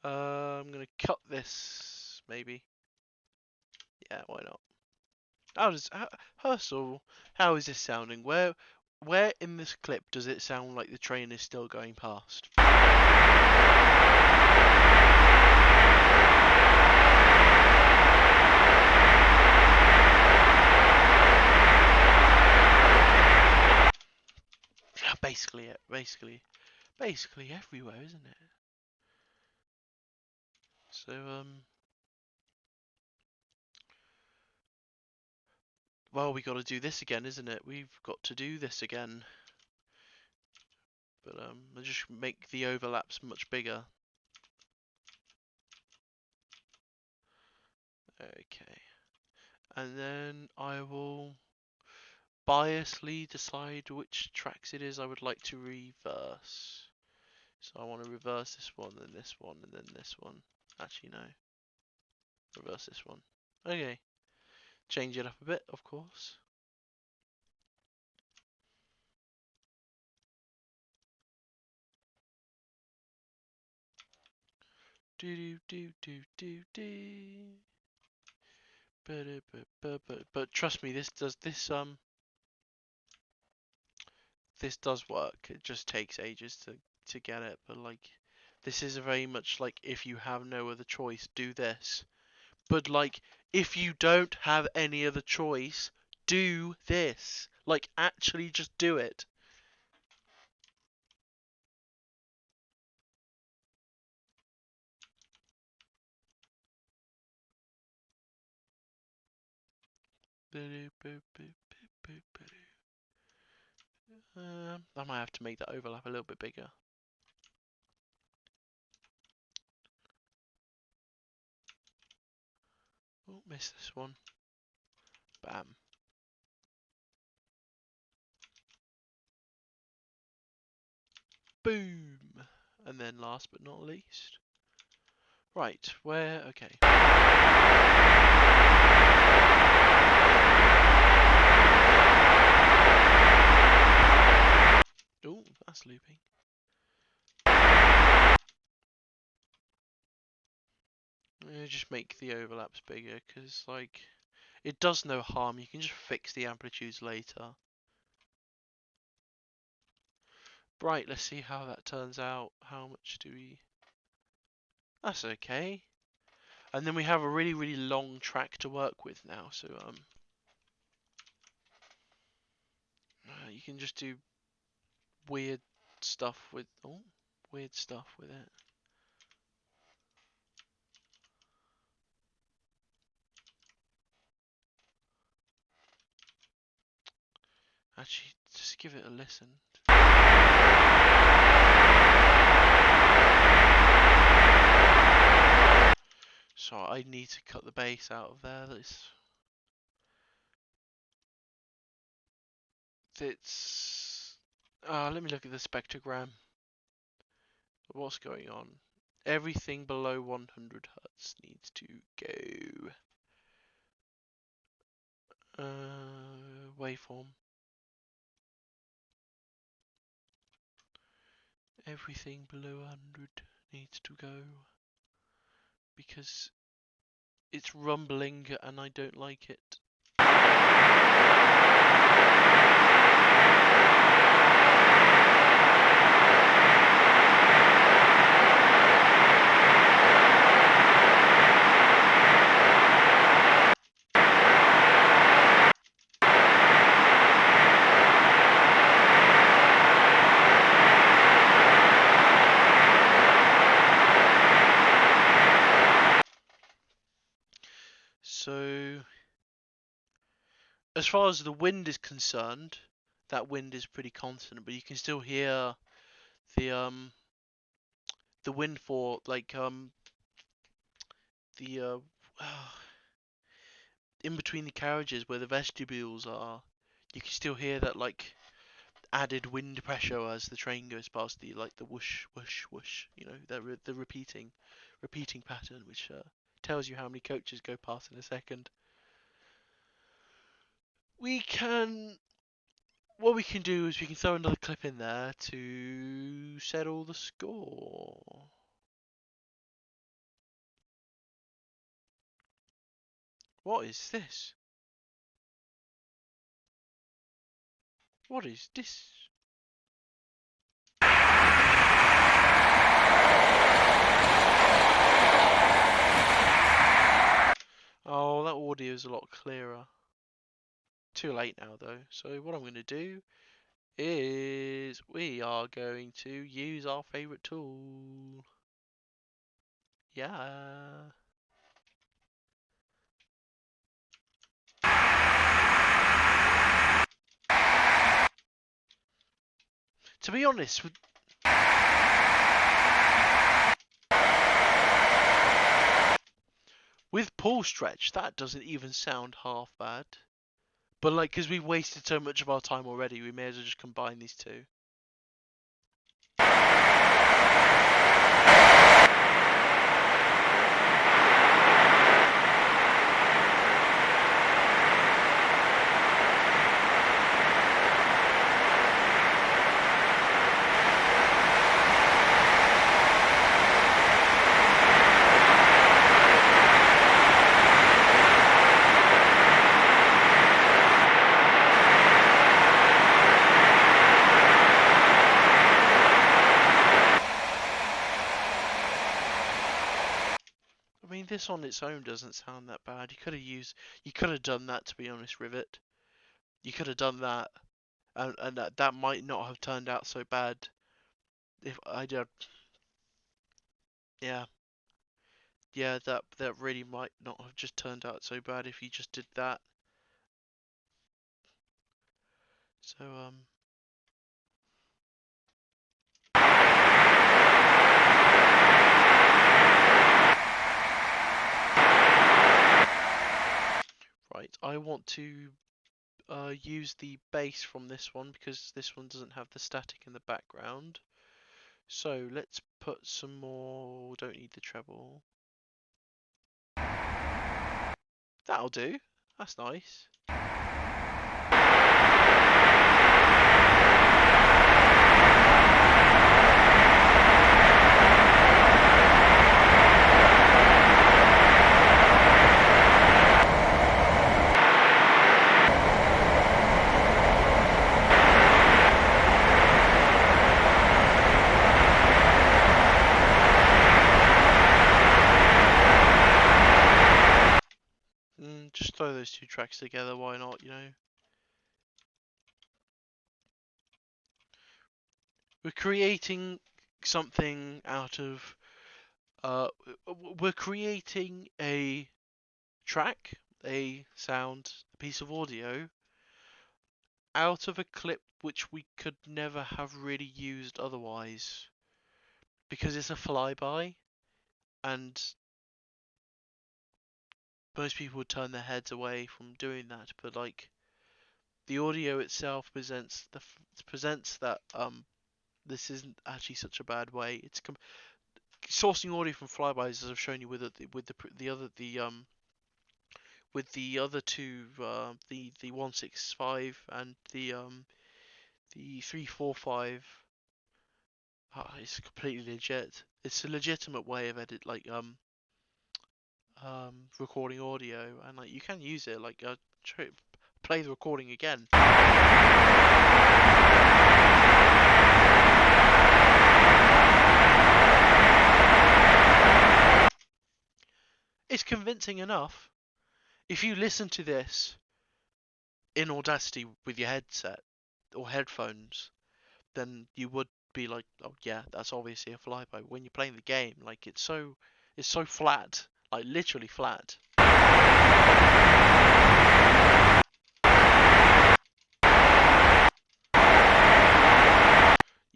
I'm gonna cut this maybe. Yeah, why not? First of all, how is this sounding? Where in this clip does it sound like the train is still going past? Basically everywhere, isn't it? So well, we got to do this again, isn't it? We've got to do this again. But I'll just make the overlaps much bigger. Okay. And then I will biasly decide which tracks it is I would like to reverse. So I want to reverse this one, then this one, and then this one. Actually, no. Reverse this one. Okay. Change it up a bit, of course. Do do do do do do. But trust me, this does work. It just takes ages to get it. But like, this is very much like if you have no other choice, do this. But like, if you don't have any other choice, do this. Like, actually, just do it. I might have to make that overlap a little bit bigger. Oh, missed this one. Bam. Boom. And then last but not least. Right, where? Okay. Oh, that's looping. Just make the overlaps bigger, because, like, it does no harm. You can just fix the amplitudes later. Right, let's see how that turns out. How much do we... That's okay. And then we have a really, really long track to work with now, so, you can just do weird stuff with... Oh, weird stuff with it. Actually, just give it a listen. So I need to cut the bass out of there. Let me look at the spectrogram. What's going on? Everything below 100 Hz needs to go. Waveform. Everything below 100 needs to go. Because it's rumbling and I don't like it. So, as far as the wind is concerned, that wind is pretty constant, but you can still hear the wind for like the in between the carriages where the vestibules are. You can still hear that like added wind pressure as the train goes past, the like the whoosh whoosh whoosh. You know, the repeating pattern, which tells you how many coaches go past in a second. What we can do is we can throw another clip in there to settle the score. What is this? What is this? Oh, that audio is a lot clearer. Too late now though. So what I'm going to do is we are going to use our favorite tool. Yeah. To be honest, With Paulstretch, that doesn't even sound half bad. But like, because we've wasted so much of our time already, we may as well just combine these two. I mean, this on its own doesn't sound that bad. You could have done that, to be honest, Rivet. You could have done that, and that might not have turned out so bad. If I did, yeah, yeah, that really might not have just turned out so bad if you just did that. So right, I want to use the bass from this one because this one doesn't have the static in the background. So let's put some more. Don't need the treble. That'll do. That's nice. Just throw those two tracks together, why not, you know? We're creating something out of, we're creating a track, a sound, a piece of audio, out of a clip which we could never have really used otherwise. Because it's a flyby, and most people would turn their heads away from doing that, but like, the audio itself presents that this isn't actually such a bad way. It's sourcing audio from flybys, as I've shown you with the other two, the 165 and the 345. It's completely legit. It's a legitimate way of recording audio, and like you can use it. Like play the recording again. It's convincing enough. If you listen to this in Audacity with your headset or headphones, then you would be like, oh yeah, that's obviously a flyby. When you're playing the game, like it's so flat, like literally flat.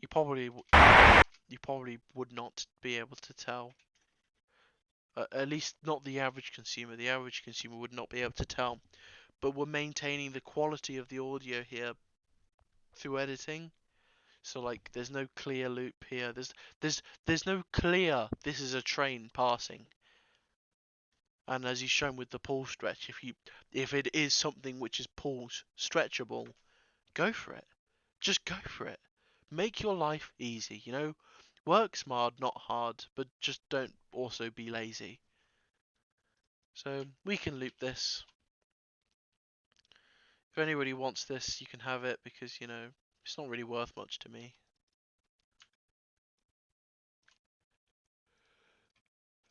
You probably would not be able to tell. At least not the average consumer. The average consumer would not be able to tell. But we're maintaining the quality of the audio here through editing. So like, there's no clear loop here. There's no clear. This is a train passing. And as you've shown with the Paulstretch, if it is something which is stretchable, go for it. Just go for it. Make your life easy. You know, work smart, not hard, but just don't also be lazy. So we can loop this. If anybody wants this, you can have it because, you know, it's not really worth much to me.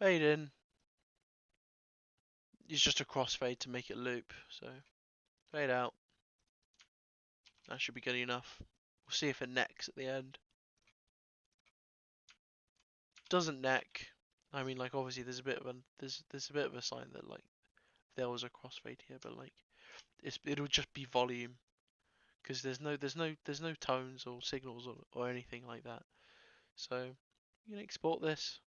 Fade in. It's just a crossfade to make it loop. So fade out. That should be good enough. We'll see if it necks at the end. Doesn't neck. I mean, like obviously there's a bit of a sign that like there was a crossfade here, but like it'll just be volume because there's no tones or signals or anything like that. So you can export this.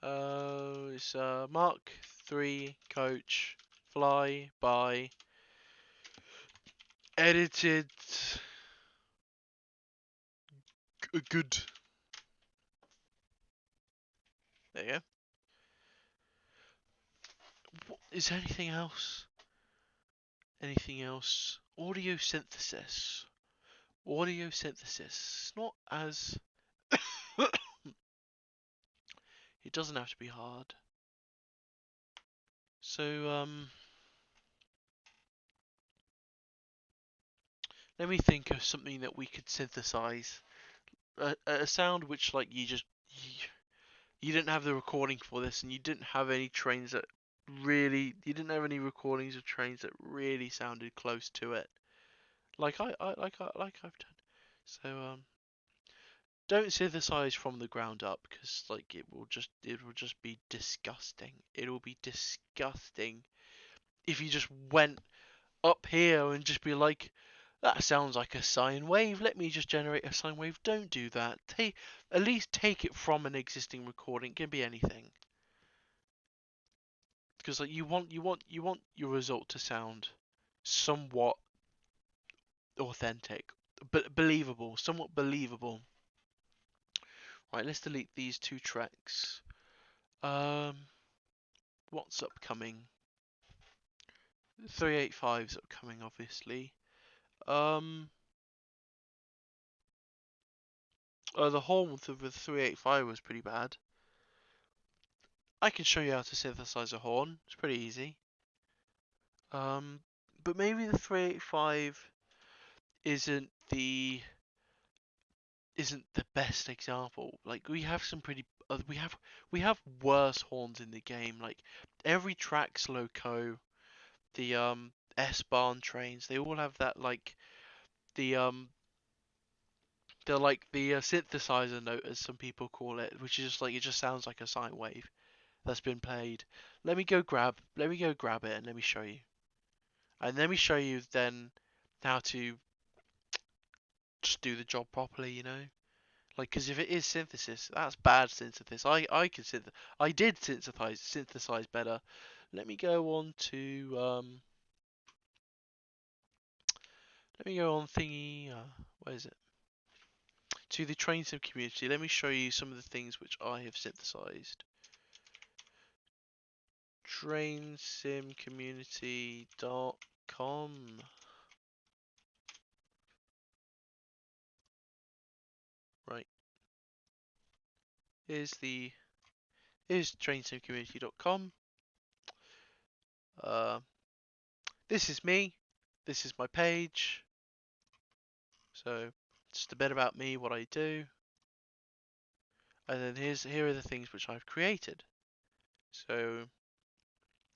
It's Mark 3 coach fly by edited good. There you go. What, is there anything else? Anything else? Audio synthesis. Audio synthesis. Not as. It doesn't have to be hard. So, let me think of something that we could synthesize. A sound which, like, you didn't have the recording for this, and you didn't have any trains that really. You didn't have any recordings of trains that really sounded close to it. Like I've done. So, don't synthesize from the ground up, because like it will just be disgusting. It'll be disgusting if you just went up here and just be like, that sounds like a sine wave, let me just generate a sine wave. Don't do that. At least take it from an existing recording. It can be anything, because like you want your result to sound somewhat authentic, but believable, somewhat believable. Right, let's delete these two tracks. What's upcoming? 385's upcoming, obviously. The horn with the 385 was pretty bad. I can show you how to synthesize a horn. It's pretty easy. But maybe the 385 isn't the best example. Like we have some pretty we have worse horns in the game. Like every track's loco, the S-Bahn trains, they all have that like the they're like the synthesizer note, as some people call it, which is just like it just sounds like a sine wave that's been played. Let me go grab it and let me show you. And let me show you then how to just do the job properly, you know? Like, because if it is synthesis, that's bad synthesis. I did synthesize better. Let me go on to let me go on thingy. Where is it? To the train sim community. Let me show you some of the things which I have synthesized. Trainsimcommunity.com. Right. Here's trainsimcommunity.com. This is me. This is my page. So just a bit about me, what I do. And then here are the things which I've created. So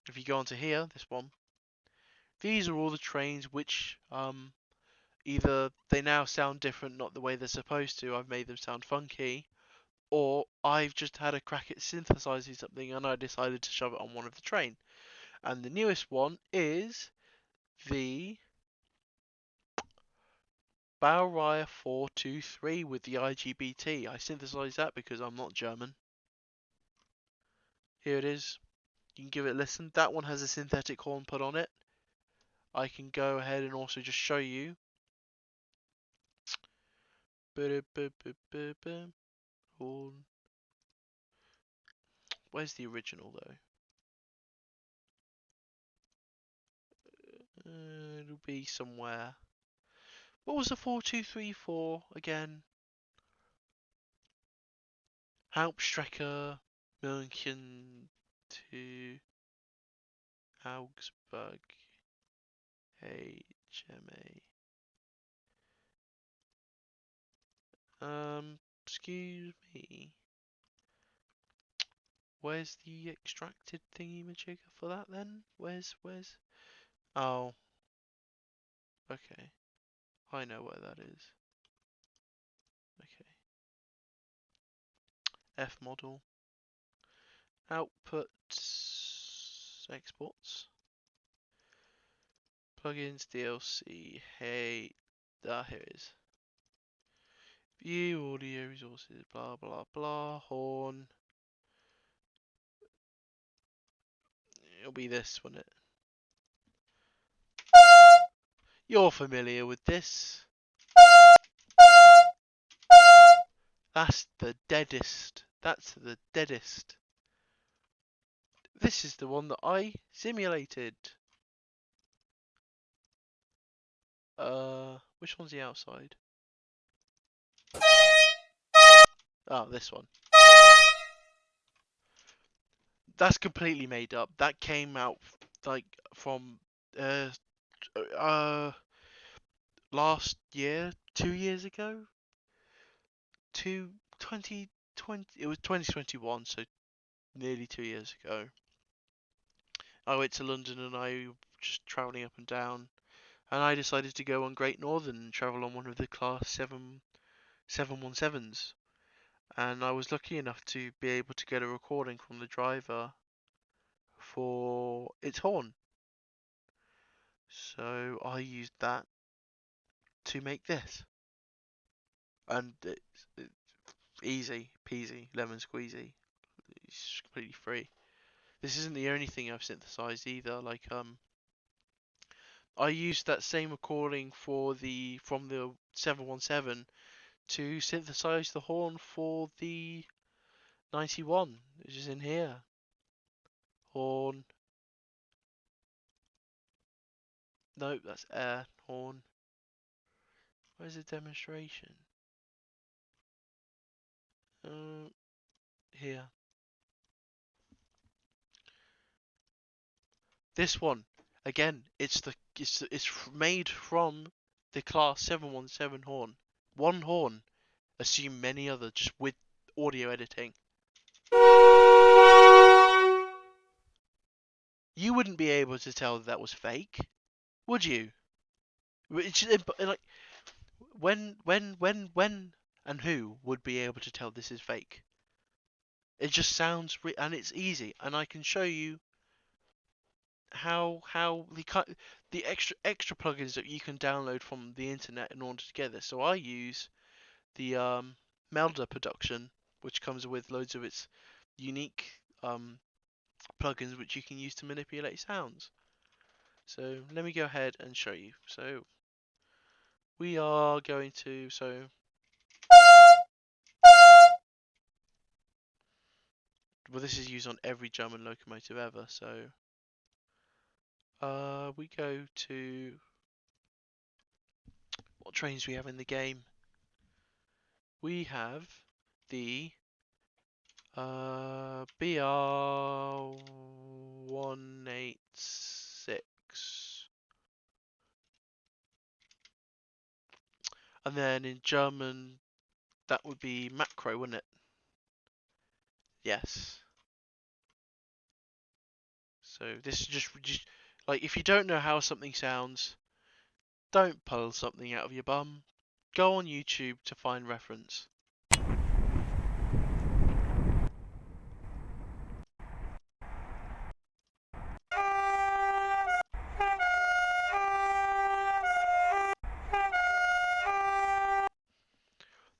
if you go onto here, this one, these are all the trains which either they now sound different, not the way they're supposed to, I've made them sound funky, or I've just had a crack at synthesizing something and I decided to shove it on one of the train. And the newest one is the Baureihe 423 with the IGBT. I synthesized that because I'm not German. Here it is. You can give it a listen. That one has a synthetic horn put on it. I can go ahead and also just show you. Horn. Where's the original though? It'll be somewhere. What was the 4234 again? Hauptstrecke München to Augsburg HMA. Excuse me. Where's the extracted thingy-majigger for that then? Where's? Oh. Okay. I know where that is. Okay. F model. Outputs. Exports. Plugins, DLC. Hey. Ah, here it is. View audio resources. Blah, blah, blah. Horn. It'll be this, won't it? You're familiar with this. That's the deadest. That's the deadest. This is the one that I simulated. Which one's the outside? Oh, this one. That's completely made up. That came out like from last year, 2 years ago. 2020. It was 2021, so nearly 2 years ago. I went to London and I was just travelling up and down, and I decided to go on Great Northern and travel on one of the Class 717s. And I was lucky enough to be able to get a recording from the driver for its horn. So I used that to make this. And it's easy peasy, lemon squeezy. It's completely free. This isn't the only thing I've synthesized either. Like I used that same recording from the 717 to synthesize the horn for the 91, which is in here. Horn. Nope, that's air. Horn. Where's the demonstration? Here. This one. Again, it's made from the Class 717 horn. One horn. Assume many other, just with audio editing. You wouldn't be able to tell that was fake, would you? Like, when, and who would be able to tell this is fake? It just sounds and it's easy, and I can show you how the extra plugins that you can download from the internet in order to get this. So I use the Melder production, which comes with loads of its unique plugins which you can use to manipulate sounds. So let me go ahead and show you. So we are going to well, this is used on every German locomotive ever. So we go to what trains we have in the game. We have the BR186, and then in German that would be macro, wouldn't it? Yes. So this is just like, if you don't know how something sounds, don't pull something out of your bum. Go on YouTube to find reference.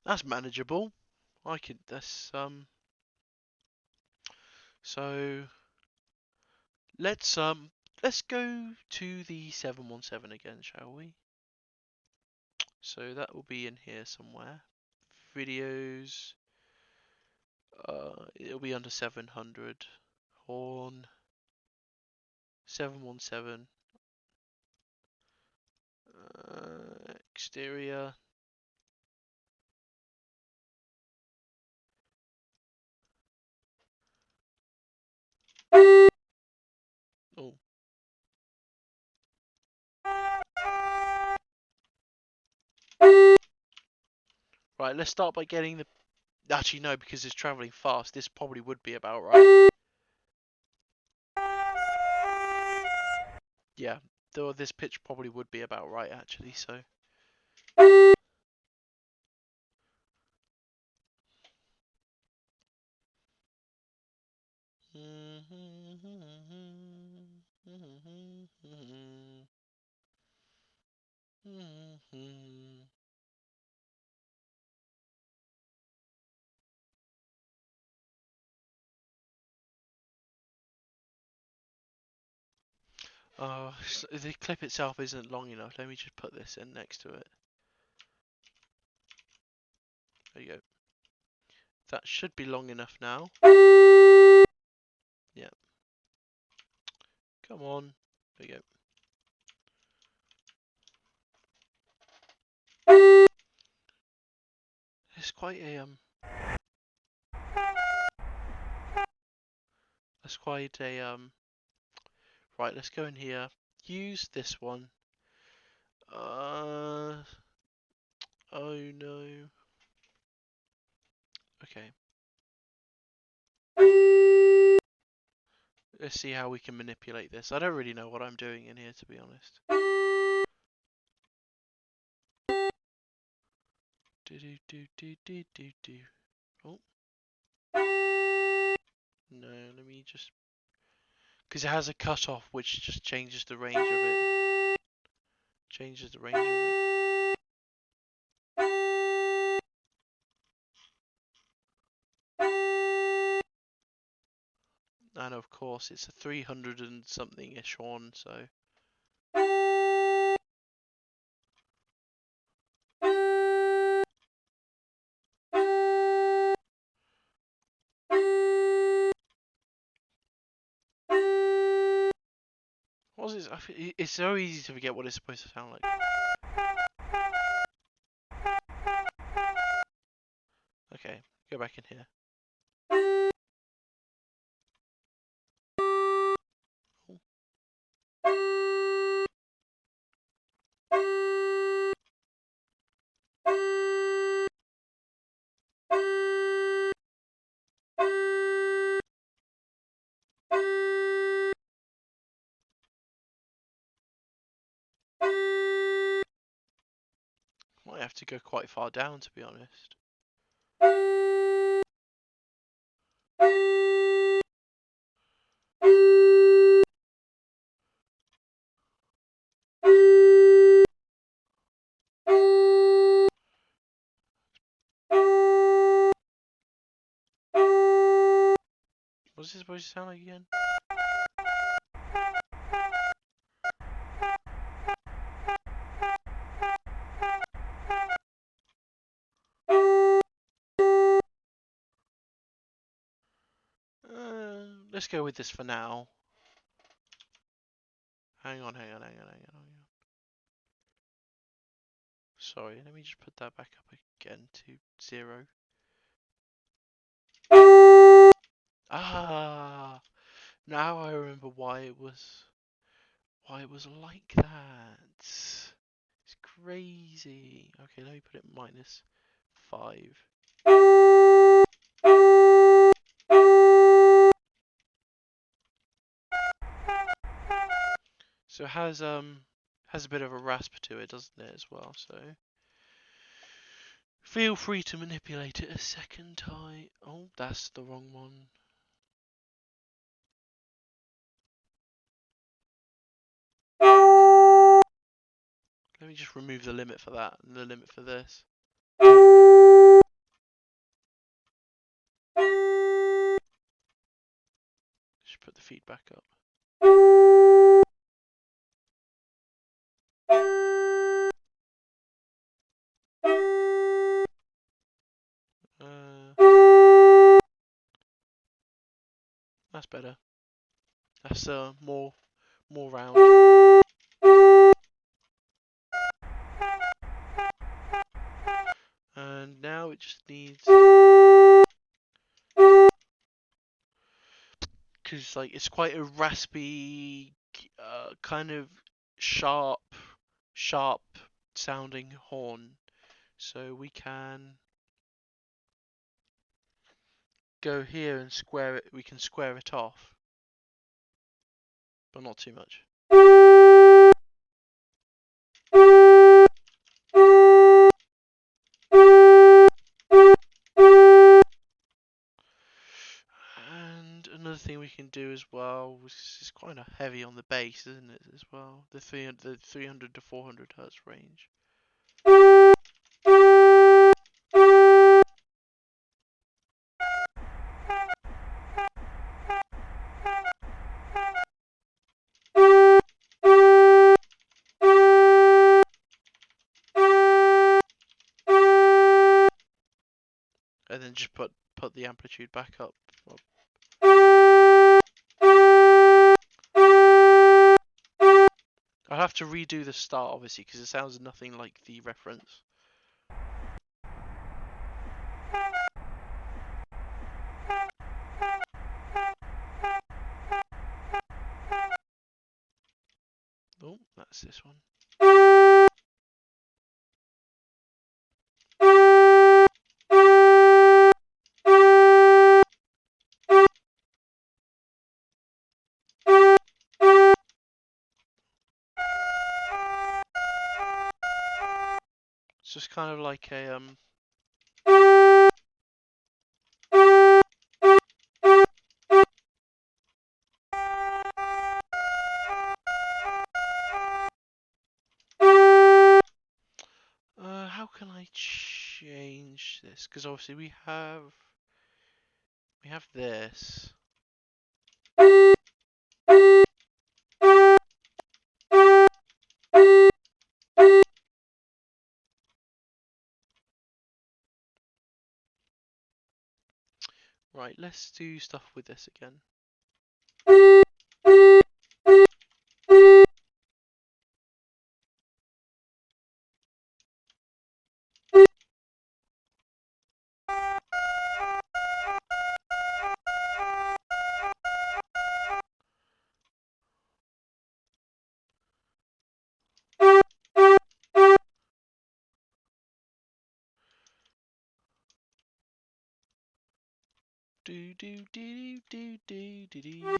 That's manageable. That's so let's go to the 717 again, shall we? So that will be in here somewhere. Videos. It'll be under 700. Horn. 717. Exterior. Oh. Right, let's start by getting the... Actually, no, because it's travelling fast. This probably would be about right. Yeah, though this pitch probably would be about right, actually, so... Oh, the clip itself isn't long enough. Let me just put this in next to it. There you go. That should be long enough now. Yeah. Come on. There you go. It's quite a That's quite a Right, let's go in here. Use this one. Oh no. Okay. Let's see how we can manipulate this. I don't really know what I'm doing in here, to be honest. Do do do do do do do. Oh. No, let me just... Because it has a cutoff which just changes the range of it. Changes the range of it. And of course it's a 300 and something-ish horn, so... What is it? It's so easy to forget what it's supposed to sound like. Okay, go back in here. Might have to go quite far down, to be honest. What's this supposed to sound like again? Let's go with this for now. Hang on. Sorry, let me just put that back up again to 0. Ah, now I remember why it was like that. It's crazy. Okay, let me put it -5. So it has a bit of a rasp to it, doesn't it, as well? So feel free to manipulate it a second time. Oh, that's the wrong one. Let me just remove the limit for that and the limit for this. Just put the feedback up. That's better. That's more round. And now it just needs, because like it's quite a raspy, kind of sharp sounding horn. So we can go here and square it. We can square it off, but not too much. And another thing we can do as well, which is kind of heavy on the bass, isn't it, as well? The 300 to 400 hertz range. then just put the amplitude back up. I'll have to redo the start, obviously, because it sounds nothing like the reference. Oh, that's this one. It's just kind of like a how can I change this? Because obviously we have this. Right, let's do stuff with this again. Do do do do do do do.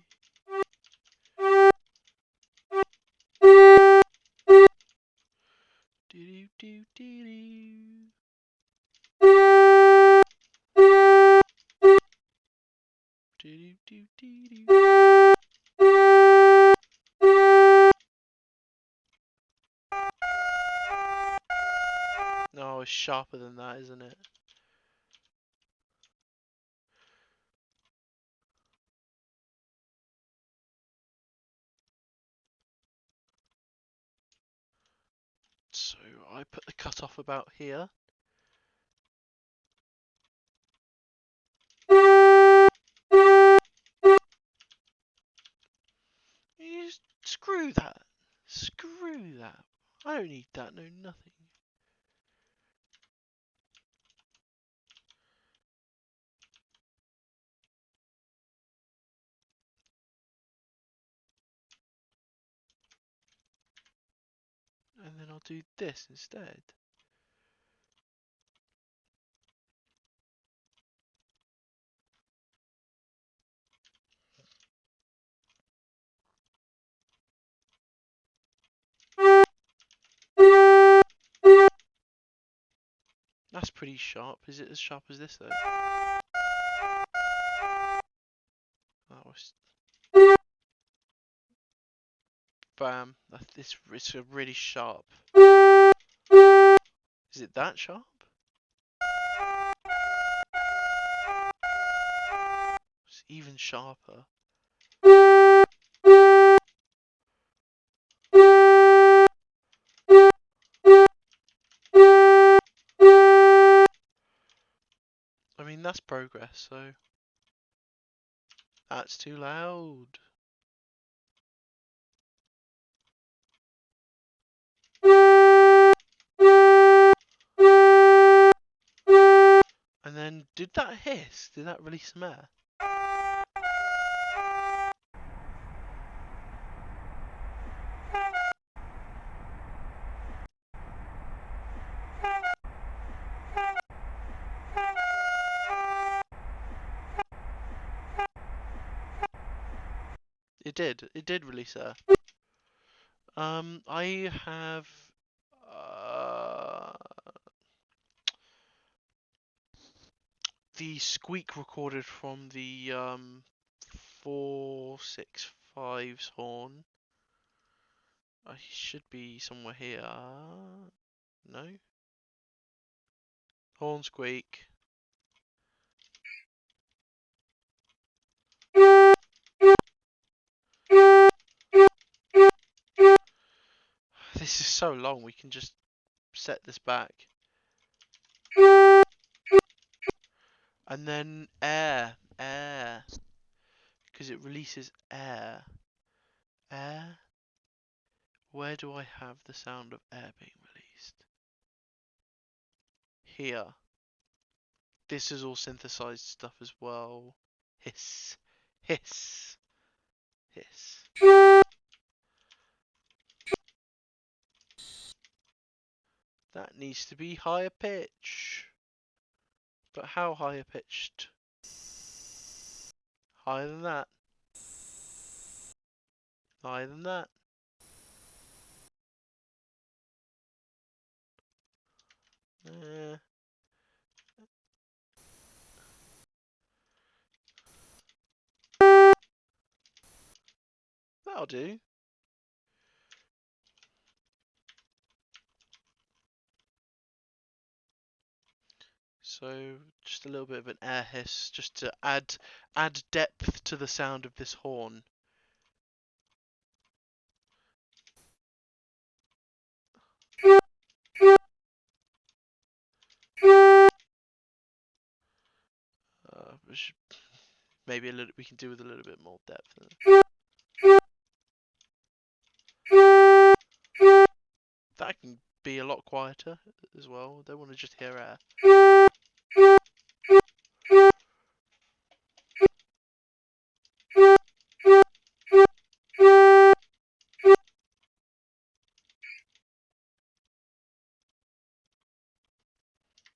Do do do do. Do do do do. No, it's sharper than that, isn't it? So I put the cutoff about here. You just screw that. Screw that. I don't need that, no nothing. And then I'll do this instead. That's pretty sharp. Is it as sharp as this though? Oh, bam. It's a really sharp. Is it that sharp? It's even sharper. I mean, that's progress, so that's too loud. And then, did that hiss? Did that release some air? It did. It did release air. I have the squeak recorded from the 465's horn. I should be somewhere here. No? Horn squeak. This is so long, we can just set this back. And then air, because it releases air. Air? Where do I have the sound of air being released? Here. This is all synthesized stuff as well. Hiss, hiss, hiss. That needs to be higher pitch. But how higher pitched? Higher than that. Higher than that. That'll do. So just a little bit of an air hiss, just to add depth to the sound of this horn. Maybe a little. We can do with a little bit more depth. That can be a lot quieter as well. Don't want to just hear air.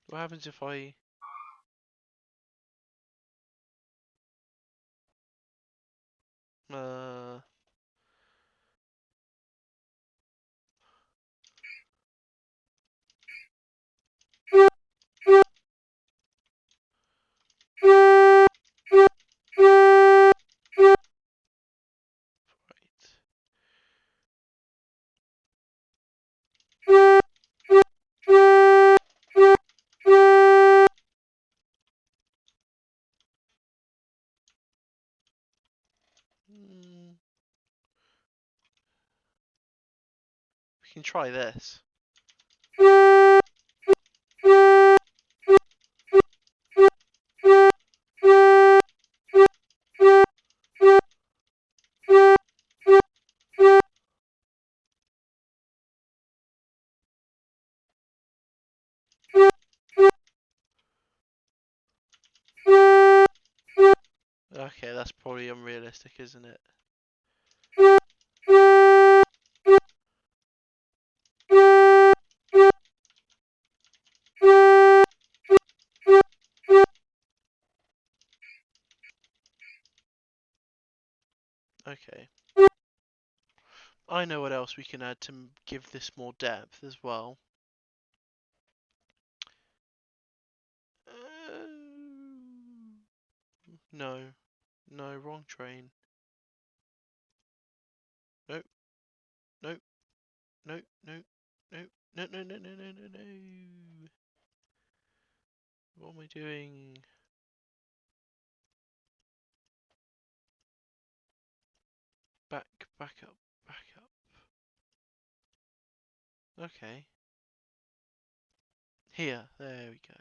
What happens if I... We can try this. Okay, that's probably unrealistic, isn't it? Okay. I know what else we can add to give this more depth as well. No. No, wrong train. Nope. Nope. Nope. Nope. Nope. No, no, no, no, no, no, no. What am I doing? Back up, back up. Okay. Here, there we go.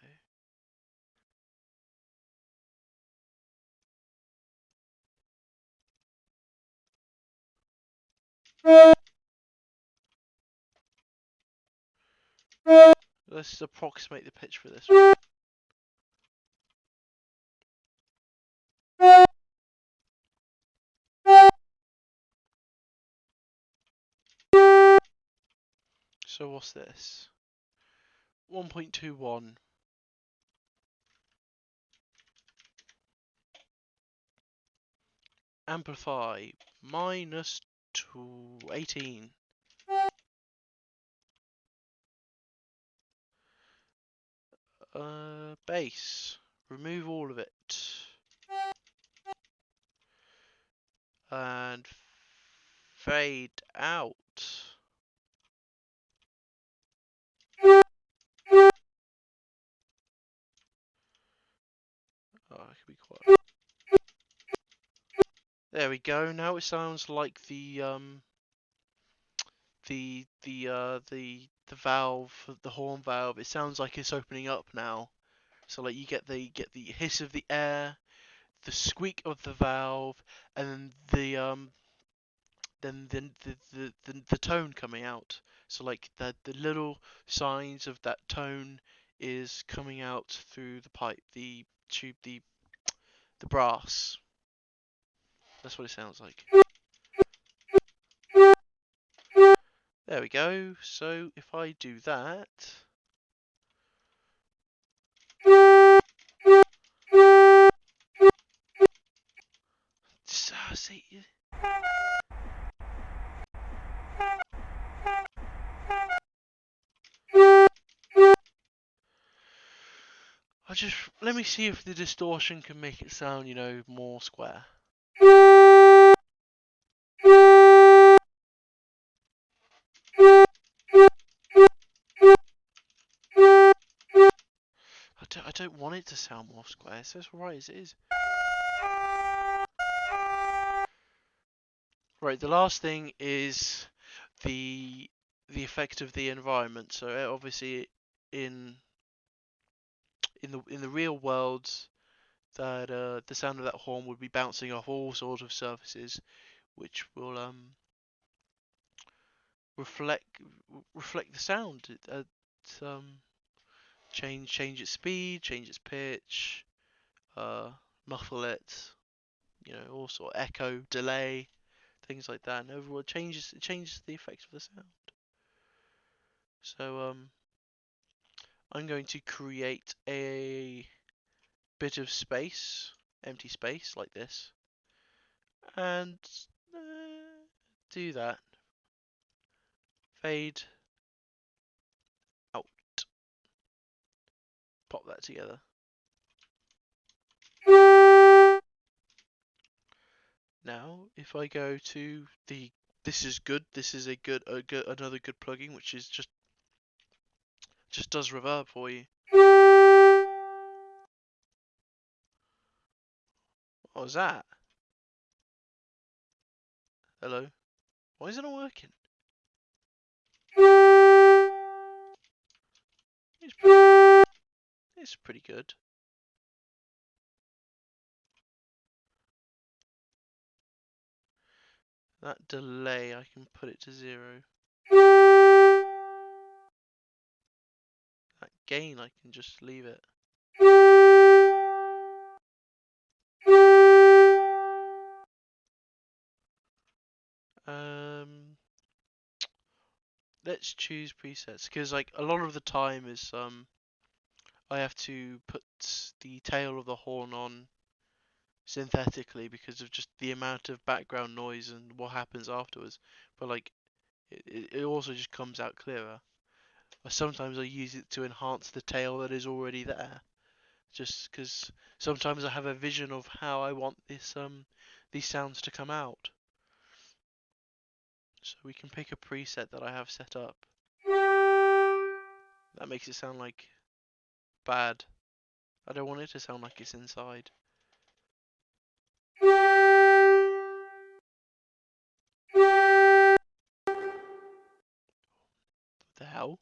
Let's approximate the pitch for this one. So what's this? 1.21. Amplify minus 18. Bass. Remove all of it. And fade out. Oh, it could be quiet. There we go. Now it sounds like the valve, the horn valve. It sounds like it's opening up now. So like you get the hiss of the air, the squeak of the valve, and then the tone coming out. So like the little signs of that tone is coming out through the pipe, the tube, the brass. That's what it sounds like. There we go. So if I do that, see, I just let me see if the distortion can make it sound, you know, more square. I don't want it to sound more square, so it's right as it is. Right, the last thing is the effect of the environment. So obviously in the real world, that the sound of that horn would be bouncing off all sorts of surfaces, which will reflect the sound. Change its speed, change its pitch, muffle it, you know, all sort of echo, delay, things like that, and overall it changes the effect of the sound. So I'm going to create a bit of space, empty space like this, and do that. Fade out. Pop that together. Now, if I go to the this is good. This is another good plugin, which is just does reverb for you. What was that? Hello? Why is it not working? It's pretty good. That delay, I can put it to 0. That gain, I can just leave it. Let's choose presets, because like a lot of the time is I have to put the tail of the horn on synthetically because of just the amount of background noise and what happens afterwards. But like it also just comes out clearer. Sometimes I use it to enhance the tail that is already there, just because sometimes I have a vision of how I want these sounds to come out. So we can pick a preset that I have set up. That makes it sound like bad. I don't want it to sound like it's inside. What the hell?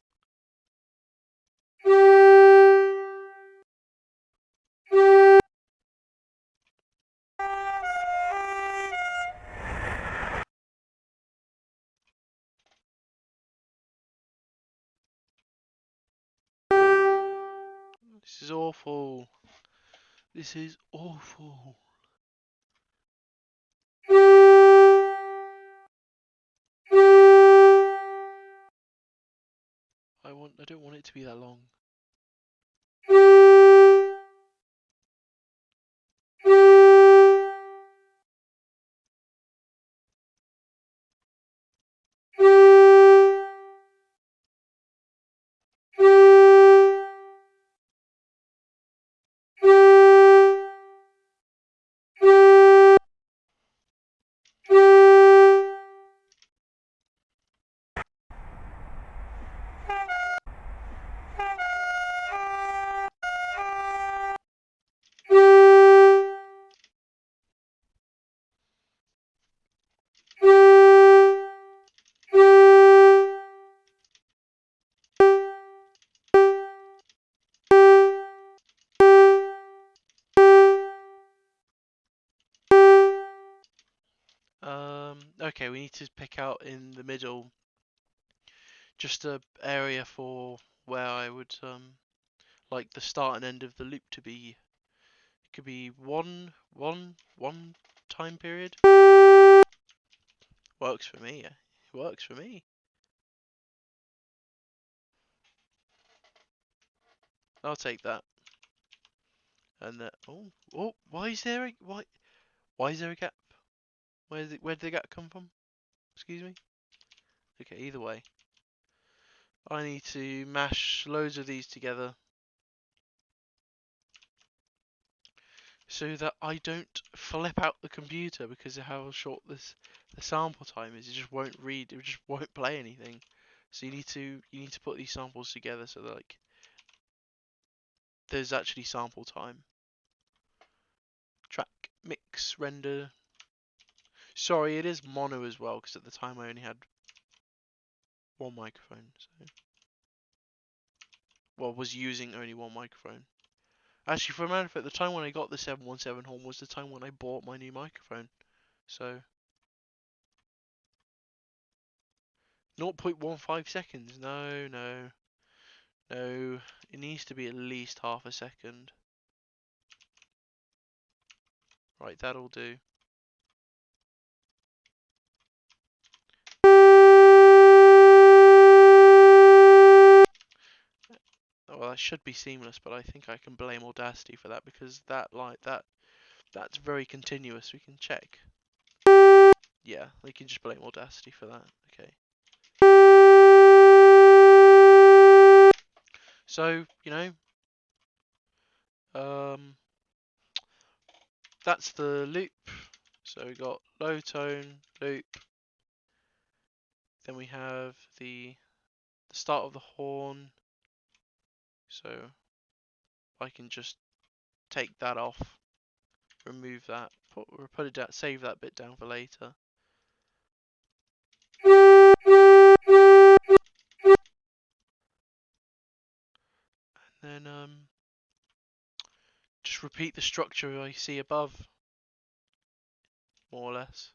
This is awful. This is awful. I don't want it to be that long. Okay, we need to pick out in the middle just a area for where I would like the start and end of the loop to be. It could be one time period. Works for me, yeah. It works for me. I'll take that. And why is there a why is there a gap? Where did the gap come from? Excuse me. Okay, either way, I need to mash loads of these together so that I don't flip out the computer because of how short the sample time is. It just won't read. It just won't play anything. So you need to put these samples together so that like there's actually sample time. Track, mix, render. Sorry, it is mono as well because at the time I only had one microphone. So, well, was using only one microphone. Actually, for a matter of fact, the time when I got the 717 horn was the time when I bought my new microphone. So 0.15 seconds. No, no, no. It needs to be at least half a second. Right, that'll do. Well, that should be seamless, but I think I can blame Audacity for that because that's very continuous. We can check. Yeah, we can just blame Audacity for that. Okay. So, that's the loop. So we got low tone, loop. Then we have the start of the horn. So I can just take that off, remove that, put it down, save that bit down for later. And then just repeat the structure I see above, more or less.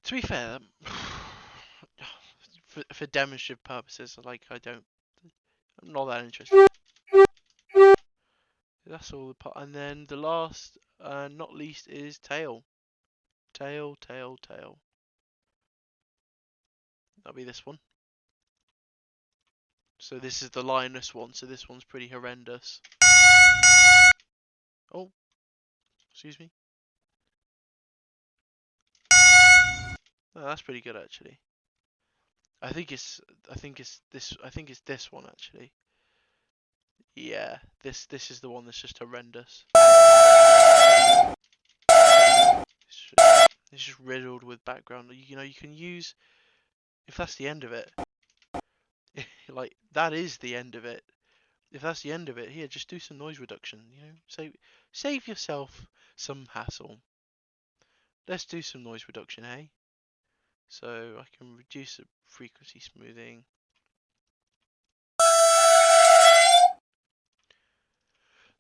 To be fair, for demonstrative purposes, like I'm not that interested. That's all the part, and then the last, not least, is tail. Tail, tail, tail. That'll be this one. So this is the Linus one, so this one's pretty horrendous. Oh, excuse me. Oh, that's pretty good actually. I think it's this one actually. Yeah, this is the one that's just horrendous. It's just riddled with background. You can use, if that's the end of it, like that is the end of it. If that's the end of it, here, just do some noise reduction. Save yourself some hassle. Let's do some noise reduction, hey? So I can reduce the frequency smoothing.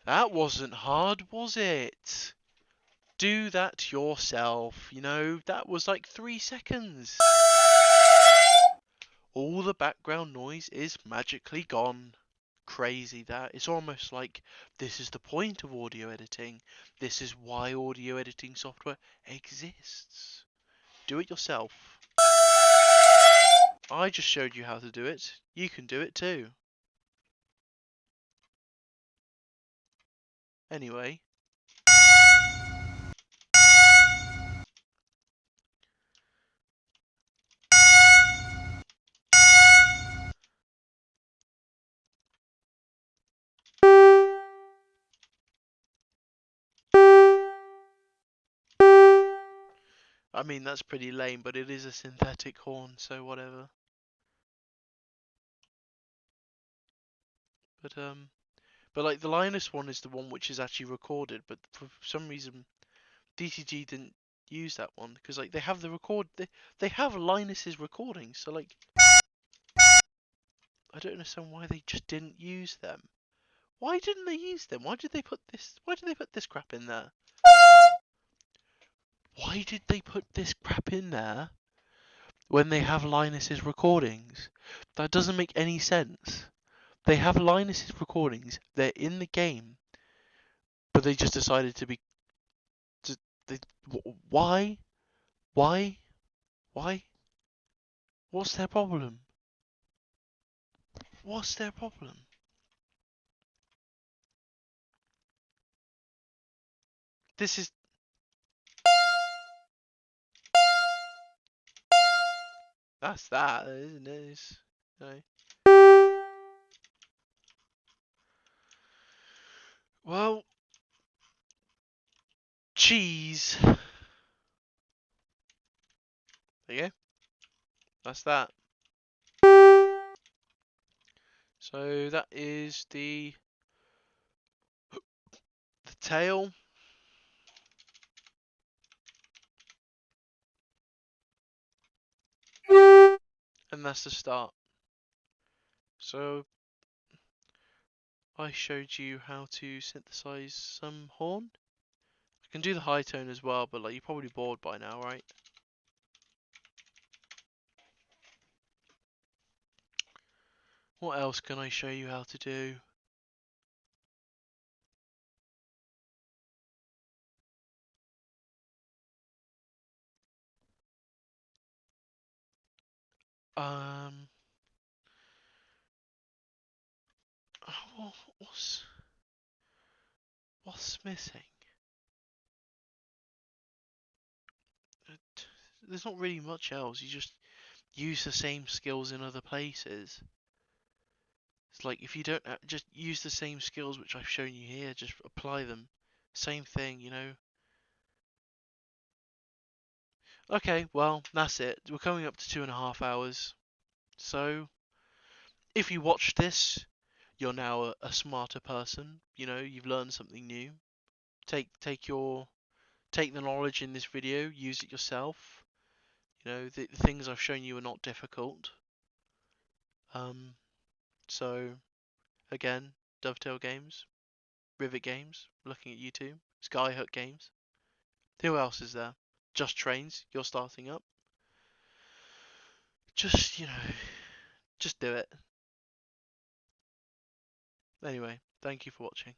That wasn't hard, was it? Do that yourself. That was like 3 seconds. All the background noise is magically gone. Crazy that. It's almost like this is the point of audio editing. This is why audio editing software exists. Do it yourself. I just showed you how to do it. You can do it too. Anyway. I mean, that's pretty lame, but it is a synthetic horn, so whatever. But like the Linus one is the one which is actually recorded, but for some reason DTG didn't use that one because like they have the they have Linus's recordings, so like I don't understand why they just didn't use them. Why didn't they use them? Why did they put this crap in there? Why did they put this crap in there when they have Linus's recordings? That doesn't make any sense. They have Linus's recordings, they're in the game, but they just decided to be. They, why? Why? Why? What's their problem? What's their problem? This is. That's that, isn't it? It's, you know. Well, cheese. There you go. That's that. So that is the tail. And that's the start. So I showed you how to synthesize some horn. I can do the high tone as well, but like you're probably bored by now, right? What else can I show you how to do? Um, what's missing? There's not really much else. You just use the same skills in other places. It's like if you don't just use the same skills which I've shown you here, just apply them. Same thing, you know. Okay, well, that's it. We're coming up to 2.5 hours. So, if you watch this, you're now a smarter person. You know, you've learned something new. Take the knowledge in this video, use it yourself. You know, the things I've shown you are not difficult. So again, Dovetail Games, Rivet Games, looking at YouTube, Skyhook Games. Who else is there? Just Trains, you're starting up. Just, you know, just do it. Anyway, thank you for watching.